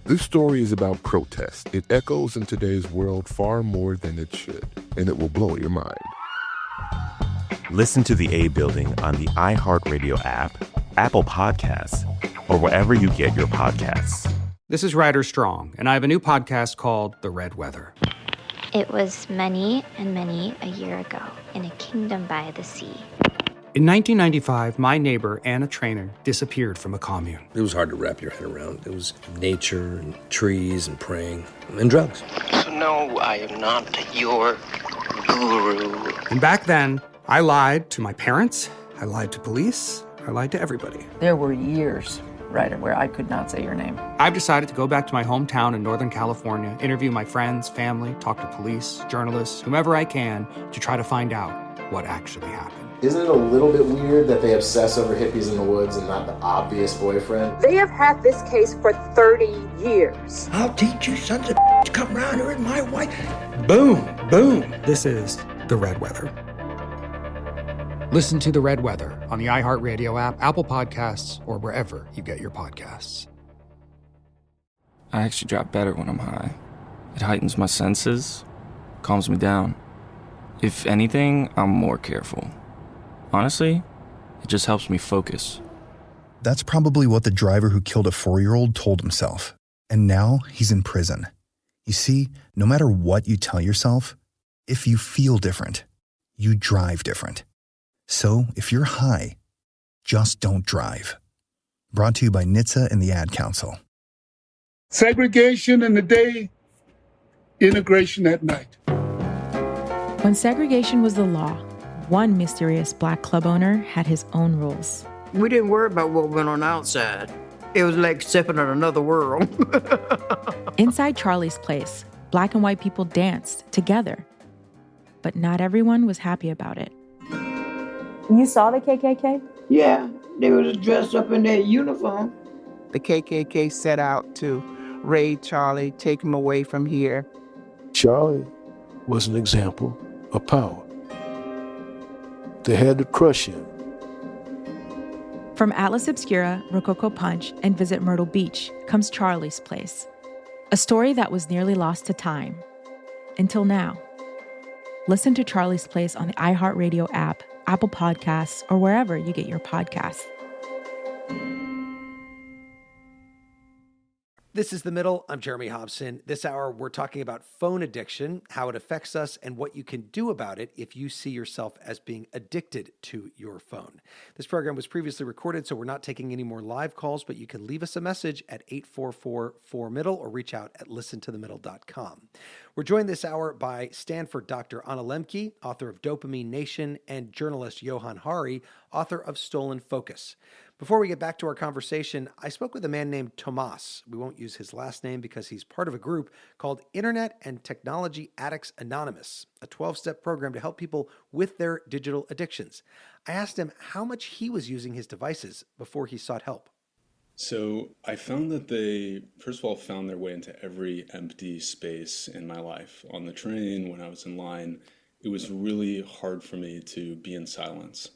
This story is about protest. It echoes in today's world far more than it should, and it will blow your mind. Listen to the A Building on the iHeartRadio app, Apple Podcasts, or wherever you get your podcasts. This is Ryder Strong, and I have a new podcast called The Red Weather. It was many and many a year ago in a kingdom by the sea. In 1995, my neighbor, Anna Trainer, disappeared from a commune. It was hard to wrap your head around. It was nature and trees and praying and drugs. So no, I am not your guru. And back then, I lied to my parents, I lied to police, I lied to everybody. There were years, Ryder, where I could not say your name. I've decided to go back to my hometown in Northern California, interview my friends, family, talk to police, journalists, whomever I can, to try to find out what actually happened. Isn't it a little bit weird that they obsess over hippies in the woods and not the obvious boyfriend? They have had this case for 30 years. I'll teach you sons of to come around here with my wife. Boom, boom. This is The Red Weather. Listen to The Red Weather on the iHeartRadio app, Apple Podcasts, or wherever you get your podcasts. I actually drop better when I'm high. It heightens my senses, calms me down. If anything, I'm more careful. Honestly, it just helps me focus. That's probably what the driver who killed a 4-year-old told himself. And now he's in prison. You see, no matter what you tell yourself, if you feel different, you drive different. So if you're high, just don't drive. Brought to you by NHTSA and the Ad Council. Segregation in the day, integration at night. When segregation was the law, one mysterious Black club owner had his own rules. We didn't worry about what went on outside. It was like stepping in another world. Inside Charlie's place, Black and white people danced together. But not everyone was happy about it. You saw the KKK? Yeah, they was dressed up in their uniform. The KKK set out to raid Charlie, take him away from here. Charlie was an example of power. They had to crush him. From Atlas Obscura, Rococo Punch, and Visit Myrtle Beach comes Charlie's Place. A story that was nearly lost to time. Until now. Listen to Charlie's Place on the iHeartRadio app, Apple Podcasts, or wherever you get your podcasts. This is The Middle. I'm Jeremy Hobson. This hour, we're talking about phone addiction, how it affects us, and what you can do about it if you see yourself as being addicted to your phone. This program was previously recorded, so we're not taking any more live calls, but you can leave us a message at 844-4MIDDLE or reach out at listentothemiddle.com. We're joined this hour by Stanford Dr. Anna Lembke, author of Dopamine Nation, and journalist Johann Hari, author of Stolen Focus. Before we get back to our conversation, I spoke with a man named Tomas. We won't use his last name because he's part of a group called Internet and Technology Addicts Anonymous, a 12-step program to help people with their digital addictions. I asked him how much he was using his devices before he sought help. So I found that they, first of all, found their way into every empty space in my life. On the train, when I was in line, it was really hard for me to be in silence.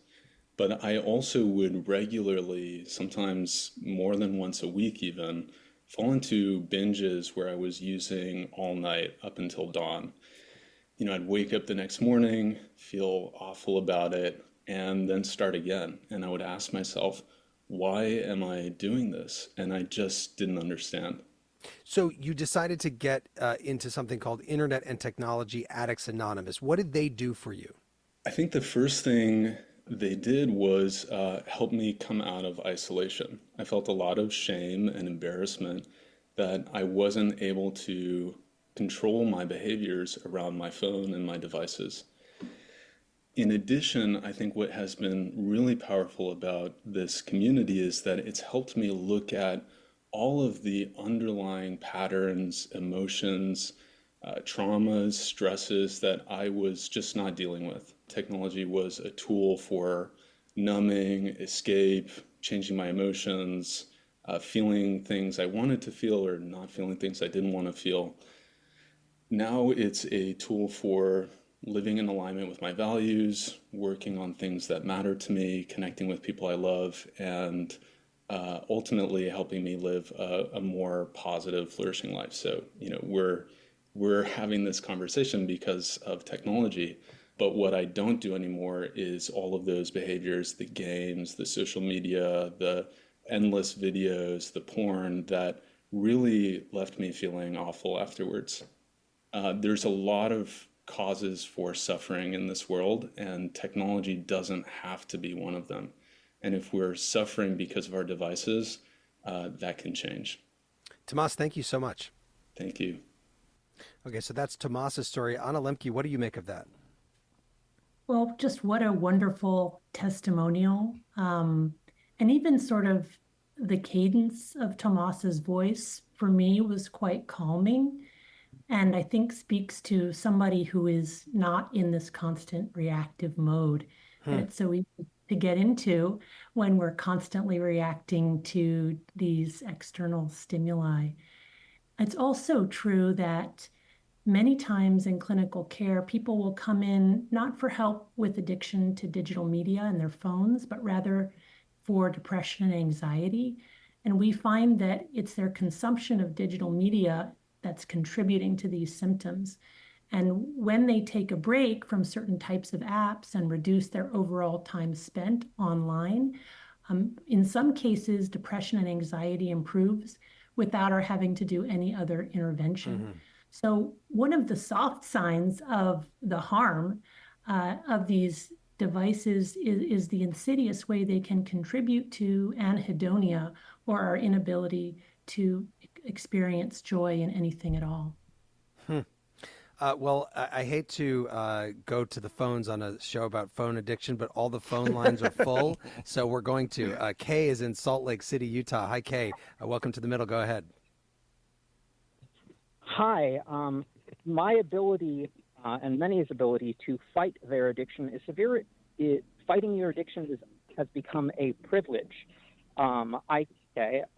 But I also would regularly, sometimes more than once a week even, fall into binges where I was using all night up until dawn. You know, I'd wake up the next morning, feel awful about it, and then start again. And I would ask myself, why am I doing this? And I just didn't understand. So you decided to get into something called Internet and Technology Addicts Anonymous. What did they do for you? I think the first thing they did was help me come out of isolation. I felt a lot of shame and embarrassment that I wasn't able to control my behaviors around my phone and my devices. In addition, I think what has been really powerful about this community is that it's helped me look at all of the underlying patterns, emotions, traumas, stresses that I was just not dealing with. Technology was a tool for numbing, escape, changing my emotions, feeling things I wanted to feel or not feeling things I didn't want to feel. Now it's a tool for living in alignment with my values, working on things that matter to me, connecting with people I love, and ultimately helping me live a more positive, flourishing life. So, we're having this conversation because of technology, but what I don't do anymore is all of those behaviors, the games, the social media, the endless videos, the porn that really left me feeling awful afterwards. There's a lot of causes for suffering in this world, and technology doesn't have to be one of them. And if we're suffering because of our devices, that can change. Tomas, thank you so much. Thank you. Okay, so that's Tomas's story. Anna Lembke, what do you make of that? Well, just what a wonderful testimonial. And even sort of the cadence of Tomas's voice for me was quite calming. And I think speaks to somebody who is not in this constant reactive mode that it's so easy to get into when we're constantly reacting to these external stimuli. It's also true that many times in clinical care, people will come in not for help with addiction to digital media and their phones, but rather for depression and anxiety. And we find that it's their consumption of digital media that's contributing to these symptoms. And when they take a break from certain types of apps and reduce their overall time spent online, in some cases, depression and anxiety improves without our having to do any other intervention. So one of the soft signs of the harm of these devices is the insidious way they can contribute to anhedonia, or our inability to experience joy in anything at all. Well, I hate to go to the phones on a show about phone addiction, but all the phone lines are full. So we're going to. Kay is in Salt Lake City, Utah. Hi, Kay. Welcome to The Middle. Go ahead. Hi. My ability and many's ability to fight their addiction is severe. Fighting your addiction has become a privilege. I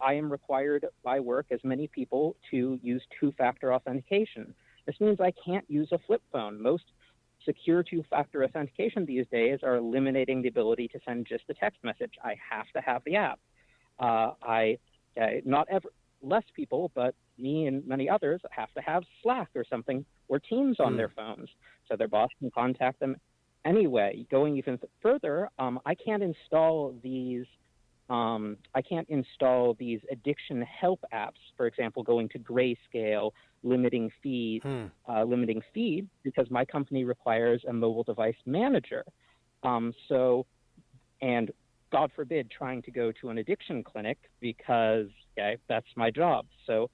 am required by work, as many people, to use two-factor authentication. This means I can't use a flip phone. Most secure two-factor authentication these days are eliminating the ability to send just a text message. I have to have the app. Less people, but me and many others have to have Slack or something, or Teams on their phones, so their boss can contact them anyway. Going even further, I can't install these addiction help apps. For example, going to Grayscale, limiting feed, because my company requires a mobile device manager. And God forbid, trying to go to an addiction clinic, because that's my job. So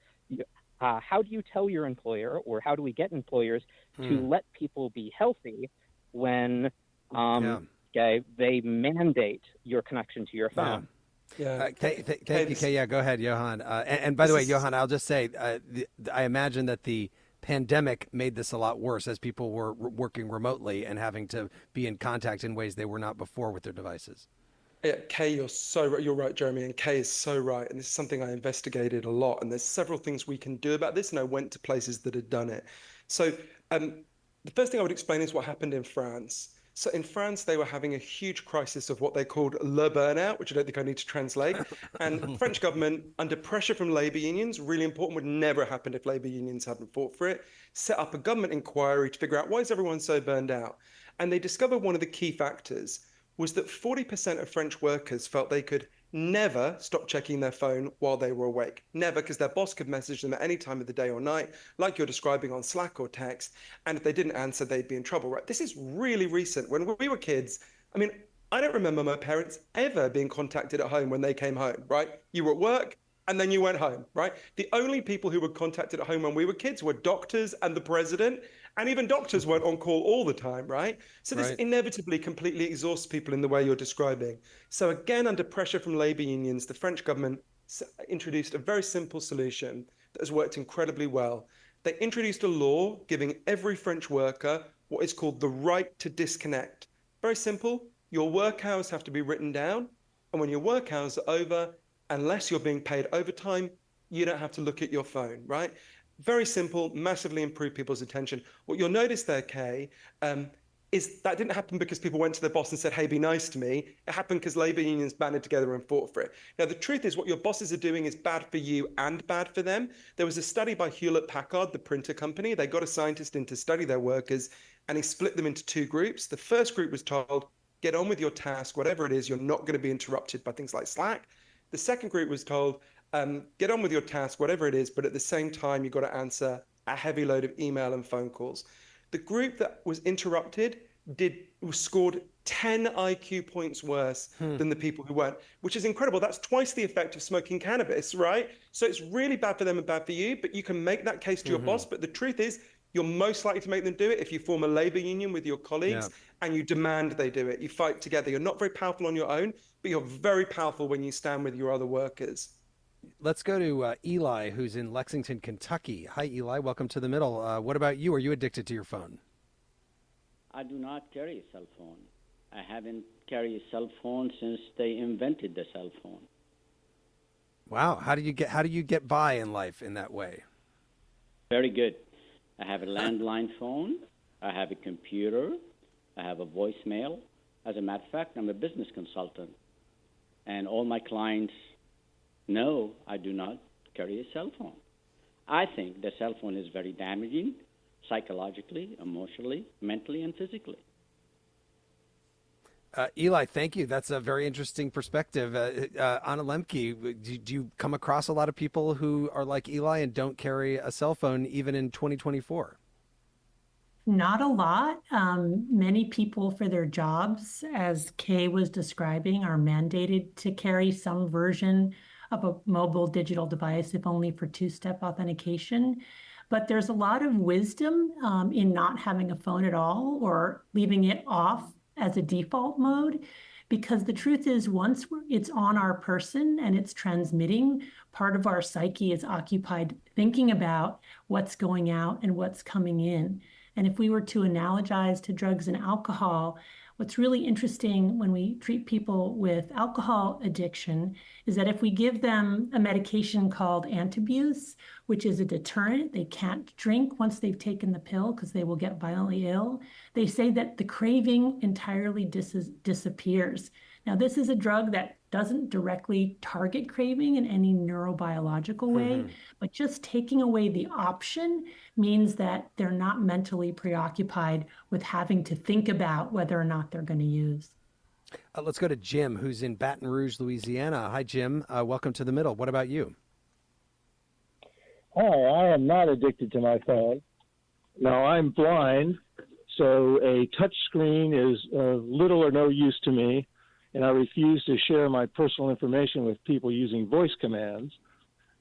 how do you tell your employer, or how do we get employers to let people be healthy when they mandate your connection to your phone? Thank you, Kay. Yeah, go ahead, Johann. And by the way, Johann, I'll just say, I imagine that the pandemic made this a lot worse as people were working remotely and having to be in contact in ways they were not before with their devices. Yeah, Kay, you're right, Jeremy, and Kay is so right. And this is something I investigated a lot. And there's several things we can do about this, and I went to places that had done it. So the first thing I would explain is what happened in France. So in France, they were having a huge crisis of what they called le burnout, which I don't think I need to translate. And the French government, under pressure from labor unions, really important, would never have happened if labor unions hadn't fought for it, set up a government inquiry to figure out why is everyone so burned out. And they discovered one of the key factors was that 40% of French workers felt they could never stopped checking their phone while they were awake. Never, because their boss could message them at any time of the day or night, like you're describing on Slack or text. And if they didn't answer, they'd be in trouble, right? This is really recent. When we were kids, I mean, I don't remember my parents ever being contacted at home when they came home, right? You were at work and then you went home, right? The only people who were contacted at home when we were kids were doctors and the president. And even doctors weren't on call all the time, right? So this inevitably completely exhausts people in the way you're describing. So again, under pressure from labor unions, the French government introduced a very simple solution that has worked incredibly well. They introduced a law giving every French worker what is called the right to disconnect. Very simple. Your work hours have to be written down. And when your work hours are over, unless you're being paid overtime, you don't have to look at your phone, right? Very simple, massively improve people's attention. What you'll notice there, Kay, is that didn't happen because people went to their boss and said, hey, be nice to me. It happened because labor unions banded together and fought for it. Now, the truth is what your bosses are doing is bad for you and bad for them. There was a study by Hewlett-Packard, the printer company. They got a scientist in to study their workers, and he split them into two groups. The first group was told, get on with your task, whatever it is, you're not going to be interrupted by things like Slack. The second group was told, get on with your task, whatever it is, but at the same time, you've got to answer a heavy load of email and phone calls. The group that was interrupted scored 10 IQ points worse than the people who weren't, which is incredible. That's twice the effect of smoking cannabis, right? So it's really bad for them and bad for you, but you can make that case to your boss. But the truth is, you're most likely to make them do it if you form a labor union with your colleagues and you demand they do it. You fight together. You're not very powerful on your own, but you're very powerful when you stand with your other workers. Let's go to Eli, who's in Lexington, Kentucky. Hi, Eli. Welcome to the middle. What about you? Are you addicted to your phone? I do not carry a cell phone. I haven't carried a cell phone since they invented the cell phone. Wow. How do you get by in life in that way? Very good. I have a landline phone. I have a computer. I have a voicemail. As a matter of fact, I'm a business consultant. And all my clients know I do not carry a cell phone. I think the cell phone is very damaging psychologically, emotionally, mentally, and physically. Eli, thank you. That's a very interesting perspective. Anna Lembke, do you come across a lot of people who are like Eli and don't carry a cell phone even in 2024? Not a lot. Many people for their jobs, as Kay was describing, are mandated to carry some version of a mobile digital device, if only for two-step authentication. But there's a lot of wisdom in not having a phone at all or leaving it off as a default mode, because the truth is once it's on our person and it's transmitting, part of our psyche is occupied thinking about what's going out and what's coming in. And if we were to analogize to drugs and alcohol, what's really interesting when we treat people with alcohol addiction is that if we give them a medication called antabuse, which is a deterrent, they can't drink once they've taken the pill because they will get violently ill. They say that the craving entirely disappears. Now, this is a drug that doesn't directly target craving in any neurobiological way, but just taking away the option means that they're not mentally preoccupied with having to think about whether or not they're going to use. Let's go to Jim, who's in Baton Rouge, Louisiana. Hi, Jim. Welcome to the middle. What about you? Hi, I am not addicted to my phone. Now, I'm blind, so a touch screen is of little or no use to me, and I refuse to share my personal information with people using voice commands.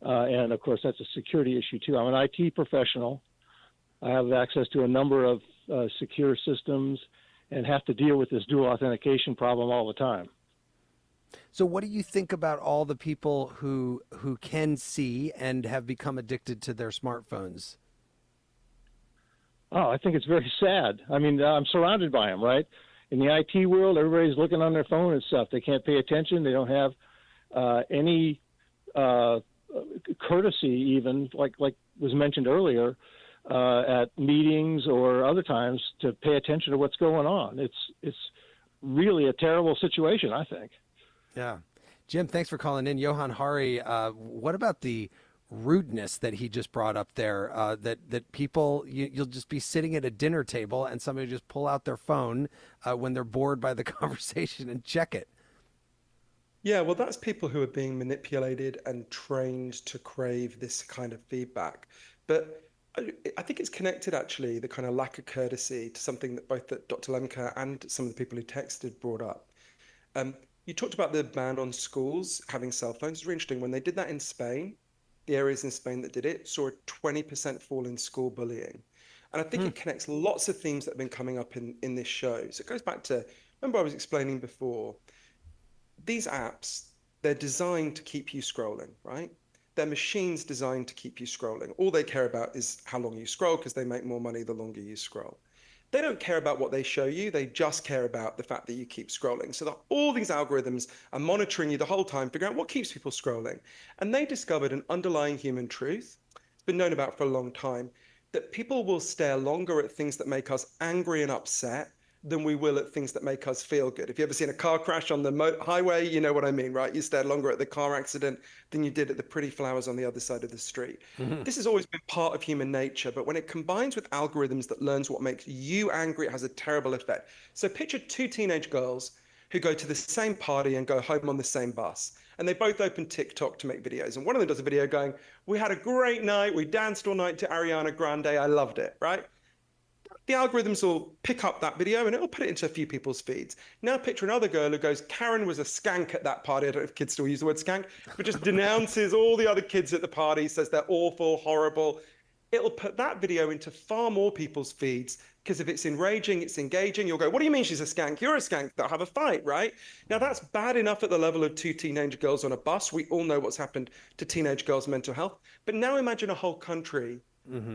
And, of course, that's a security issue, too. I'm an IT professional. I have access to a number of secure systems and have to deal with this dual authentication problem all the time. So what do you think about all the people who can see and have become addicted to their smartphones? Oh, I think it's very sad. I mean, I'm surrounded by them, right? In the IT world, everybody's looking on their phone and stuff. They can't pay attention. They don't have any courtesy, even like was mentioned earlier, at meetings or other times to pay attention to what's going on. It's really a terrible situation, I think. Yeah. Jim, thanks for calling in. Johann Hari, what about the rudeness that he just brought up there, that people, you'll just be sitting at a dinner table and somebody just pull out their phone when they're bored by the conversation and check it? Yeah, well, that's people who are being manipulated and trained to crave this kind of feedback. But I think it's connected actually, the kind of lack of courtesy to something that both that Dr. Lemke and some of the people who texted brought up. Um, you talked about the ban on schools having cell phones. It's really interesting. When they did that in Spain, the areas in Spain that did it saw a 20% fall in school bullying. And I think it connects lots of themes that have been coming up in this show. So it goes back to, remember I was explaining before, these apps, they're designed to keep you scrolling, right? They're machines designed to keep you scrolling. All they care about is how long you scroll because they make more money the longer you scroll. They don't care about what they show you. They just care about the fact that you keep scrolling. So that all these algorithms are monitoring you the whole time, figuring out what keeps people scrolling. And they discovered an underlying human truth. It's been known about for a long time, that people will stare longer at things that make us angry and upset than we will at things that make us feel good. If you've ever seen a car crash on the highway, you know what I mean, right? You stared longer at the car accident than you did at the pretty flowers on the other side of the street. This has always been part of human nature, but when it combines with algorithms that learns what makes you angry, it has a terrible effect. So picture two teenage girls who go to the same party and go home on the same bus. And they both open TikTok to make videos. And one of them does a video going, "We had a great night. We danced all night to Ariana Grande. I loved it," right? The algorithms will pick up that video and it'll put it into a few people's feeds. Now picture another girl who goes, "Karen was a skank at that party." I don't know if kids still use the word skank, but just denounces all the other kids at the party, says they're awful, horrible. It'll put that video into far more people's feeds because if it's enraging, it's engaging. You'll go, "What do you mean she's a skank? You're a skank." They'll have a fight, right? Now that's bad enough at the level of two teenage girls on a bus. We all know what's happened to teenage girls' mental health. But now imagine a whole country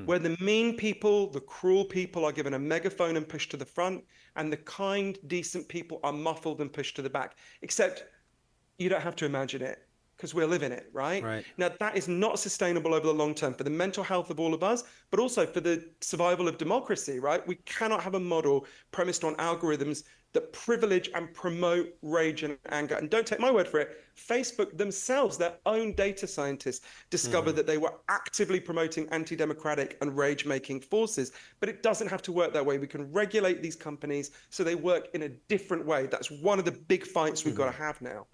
where the mean people, the cruel people are given a megaphone and pushed to the front, and the kind, decent people are muffled and pushed to the back. Except you don't have to imagine it because we're living it, right? Now, that is not sustainable over the long term for the mental health of all of us, but also for the survival of democracy, right? We cannot have a model premised on algorithms that privilege and promote rage and anger. And don't take my word for it. Facebook themselves, their own data scientists, discovered that they were actively promoting anti-democratic and rage-making forces. But it doesn't have to work that way. We can regulate these companies so they work in a different way. That's one of the big fights we've got to have now.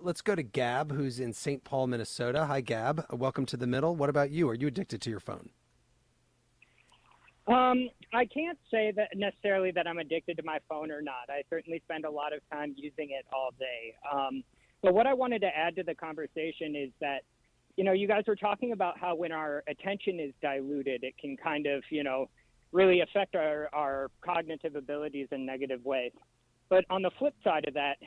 Let's go to Gab, who's in St. Paul, Minnesota. Hi, Gab. Welcome to The Middle. What about you? Are you addicted to your phone? I can't say that necessarily that I'm addicted to my phone or not. I certainly spend a lot of time using it all day. But what I wanted to add to the conversation is that, you guys were talking about how when our attention is diluted, it can kind of, really affect our cognitive abilities in negative ways. But on the flip side of that,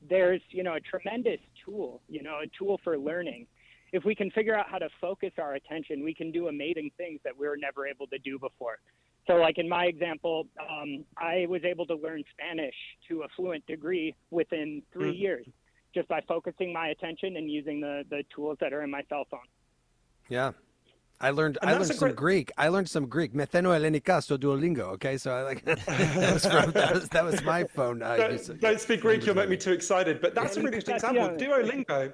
there's, a tremendous tool, a tool for learning. If we can figure out how to focus our attention, we can do amazing things that we were never able to do before. So like in my example, I was able to learn Spanish to a fluent degree within 3 years, just by focusing my attention and using the tools that are in my cell phone. Yeah. I learned some Greek. I learned some Greek. Metheno Elenikas Duolingo. Okay, so I like that was my phone. Don't speak Greek. You'll make me too excited. But that's a really interesting example. Duolingo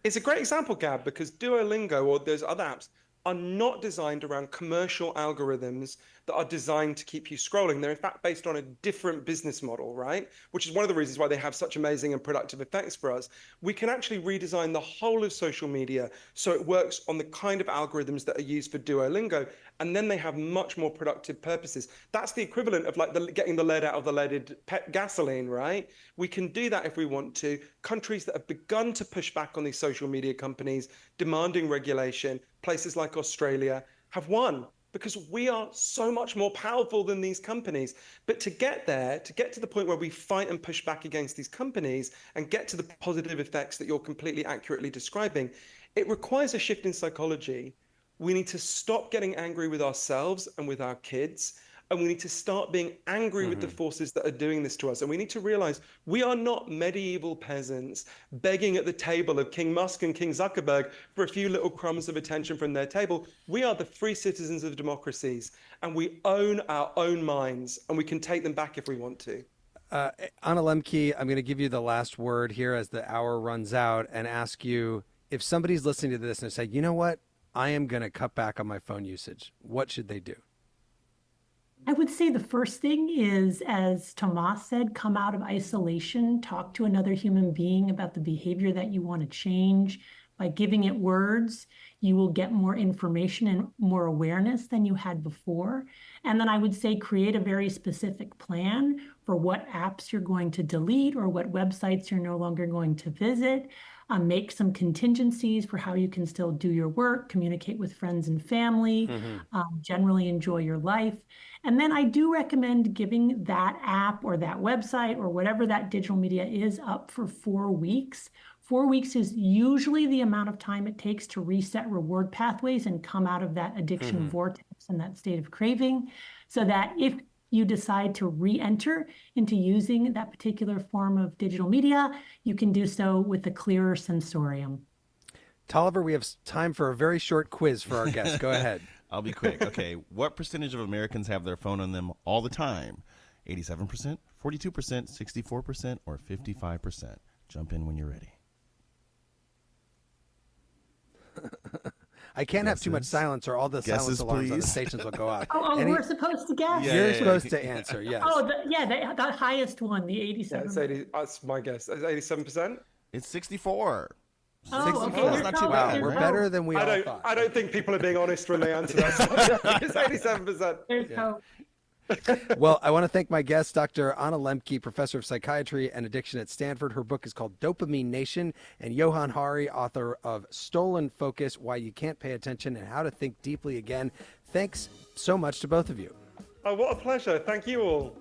is a great example, Gab, because Duolingo or those other apps are not designed around commercial algorithms that are designed to keep you scrolling. They're in fact based on a different business model, right? Which is one of the reasons why they have such amazing and productive effects for us. We can actually redesign the whole of social media so it works on the kind of algorithms that are used for Duolingo, and then they have much more productive purposes. That's the equivalent of like getting the lead out of the leaded gasoline, right? We can do that if we want to. Countries that have begun to push back on these social media companies, demanding regulation, places like Australia, have won because we are so much more powerful than these companies. But to get there, to get to the point where we fight and push back against these companies and get to the positive effects that you're completely accurately describing, it requires a shift in psychology. We need to stop getting angry with ourselves and with our kids, and we need to start being angry with the forces that are doing this to us. And we need to realize we are not medieval peasants begging at the table of King Musk and King Zuckerberg for a few little crumbs of attention from their table. We are the free citizens of democracies, and we own our own minds, and we can take them back if we want to. Anna Lembke, I'm going to give you the last word here as the hour runs out and ask you, if somebody's listening to this and say, you know what, I am going to cut back on my phone usage, what should they do? I would say the first thing is, as Tomas said, come out of isolation, talk to another human being about the behavior that you want to change. By giving it words, you will get more information and more awareness than you had before. And then I would say create a very specific plan for what apps you're going to delete or what websites you're no longer going to visit. Make some contingencies for how you can still do your work, communicate with friends and family, generally enjoy your life. And then I do recommend giving that app or that website or whatever that digital media is up for 4 weeks. 4 weeks is usually the amount of time it takes to reset reward pathways and come out of that addiction vortex and that state of craving, so that if you decide to re-enter into using that particular form of digital media, you can do so with a clearer sensorium. Tolliver, we have time for a very short quiz for our guests. Go ahead. I'll be quick. Okay, what percentage of Americans have their phone on them all the time? 87%, 42%, 64%, or 55%? Jump in when you're ready. I can't have too much silence or all the silence alarms on the please. stations will go out. We're supposed to guess? You're supposed to answer, yes. The highest one, the 87. That's my guess. It's 87%? It's 64. Okay. Not too bad. We're better than we all thought. I don't think people are being honest when they answer that. It's 87%. There's hope. Well, I want to thank my guest, Dr. Anna Lembke, professor of psychiatry and addiction at Stanford. Her book is called Dopamine Nation, and Johann Hari, author of Stolen Focus, Why You Can't Pay Attention and How to Think Deeply Again. Thanks so much to both of you. Oh, what a pleasure. Thank you all.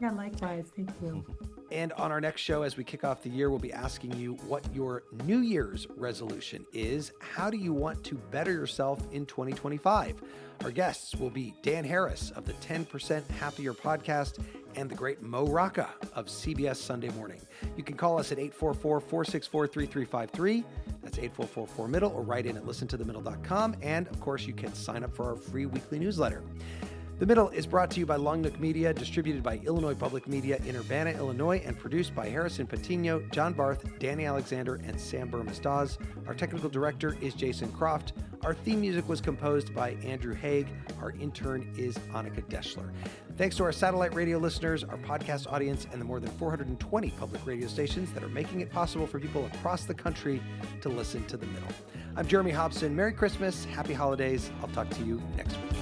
Yeah, likewise. Thank you. And on our next show, as we kick off the year, we'll be asking you what your New Year's resolution is. How do you want to better yourself in 2025? Our guests will be Dan Harris of the 10% Happier podcast and the great Mo Rocca of CBS Sunday Morning. You can call us at 844-464-3353. That's 844-4MIDDLE, or write in at listentothemiddle.com. And of course, you can sign up for our free weekly newsletter. The Middle is brought to you by Long Nook Media, distributed by Illinois Public Media in Urbana, Illinois, and produced by Harrison Patino, John Barth, Danny Alexander, and Sam Burmas-Dawes. Our technical director is Jason Croft. Our theme music was composed by Andrew Haig. Our intern is Annika Deschler. Thanks to our satellite radio listeners, our podcast audience, and the more than 420 public radio stations that are making it possible for people across the country to listen to The Middle. I'm Jeremy Hobson. Merry Christmas. Happy holidays. I'll talk to you next week.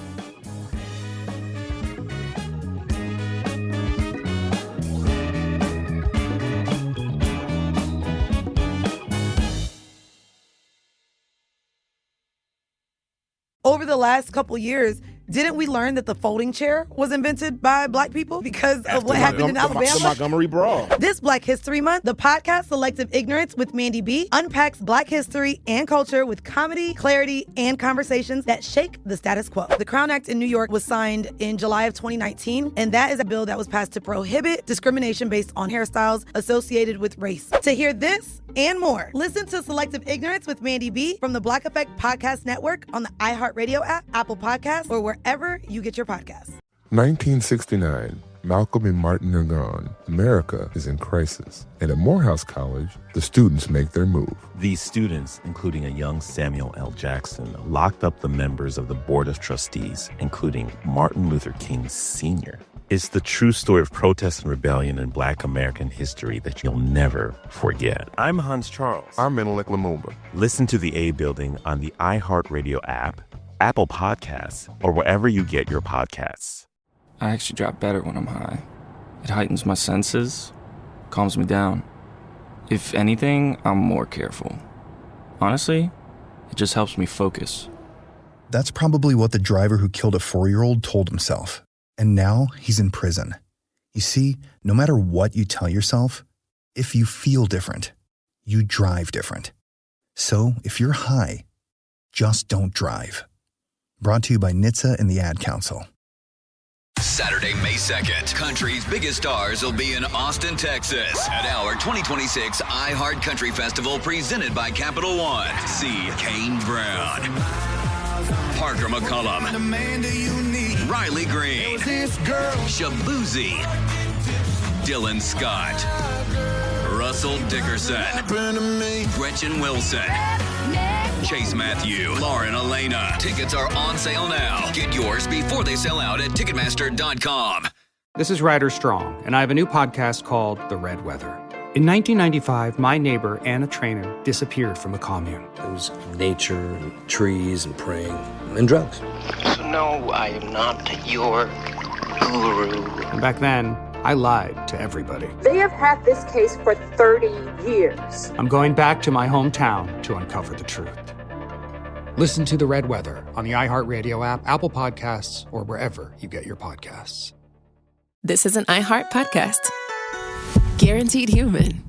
Over the last couple years, didn't we learn that the folding chair was invented by Black people because of what happened in Alabama? The Montgomery Brawl. This Black History Month, the podcast Selective Ignorance with Mandy B unpacks Black history and culture with comedy, clarity, and conversations that shake the status quo. The Crown Act in New York was signed in July of 2019, and that is a bill that was passed to prohibit discrimination based on hairstyles associated with race. To hear this and more, listen to Selective Ignorance with Mandy B from the Black Effect Podcast Network on the iHeartRadio app, Apple Podcasts, or wherever you get your podcasts. 1969. Malcolm and Martin are gone. America is in crisis. And at Morehouse College, the students make their move. These students, including a young Samuel L. Jackson, locked up the members of the Board of Trustees, including Martin Luther King Sr. It's the true story of protest and rebellion in Black American history that you'll never forget. I'm Hans Charles. I'm Menelik Lumumba. Listen to The A Building on the iHeartRadio app, Apple Podcasts, or wherever you get your podcasts. I actually drop better when I'm high. It heightens my senses, calms me down. If anything, I'm more careful. Honestly, it just helps me focus. That's probably what the driver who killed a 4-year-old told himself. And now he's in prison. You see, no matter what you tell yourself, if you feel different, you drive different. So if you're high, just don't drive. Brought to you by NHTSA and the Ad Council. Saturday, May 2nd, country's biggest stars will be in Austin, Texas at our 2026 iHeart Country Festival presented by Capital One. See Kane Brown, Parker McCollum, Riley Green, Shabuzi, Dylan Scott, Russell Dickerson, Gretchen Wilson, Chase Matthew, Lauren Elena. Tickets are on sale now. Get yours before they sell out at Ticketmaster.com. This is Ryder Strong, and I have a new podcast called The Red Weather. In 1995, my neighbor, Anna Trainer, disappeared from a commune. It was nature and trees and praying and drugs. So no, I am not your guru. And back then, I lied to everybody. They have had this case for 30 years. I'm going back to my hometown to uncover the truth. Listen to The Red Weather on the iHeartRadio app, Apple Podcasts, or wherever you get your podcasts. This is an iHeart podcast. Guaranteed Human.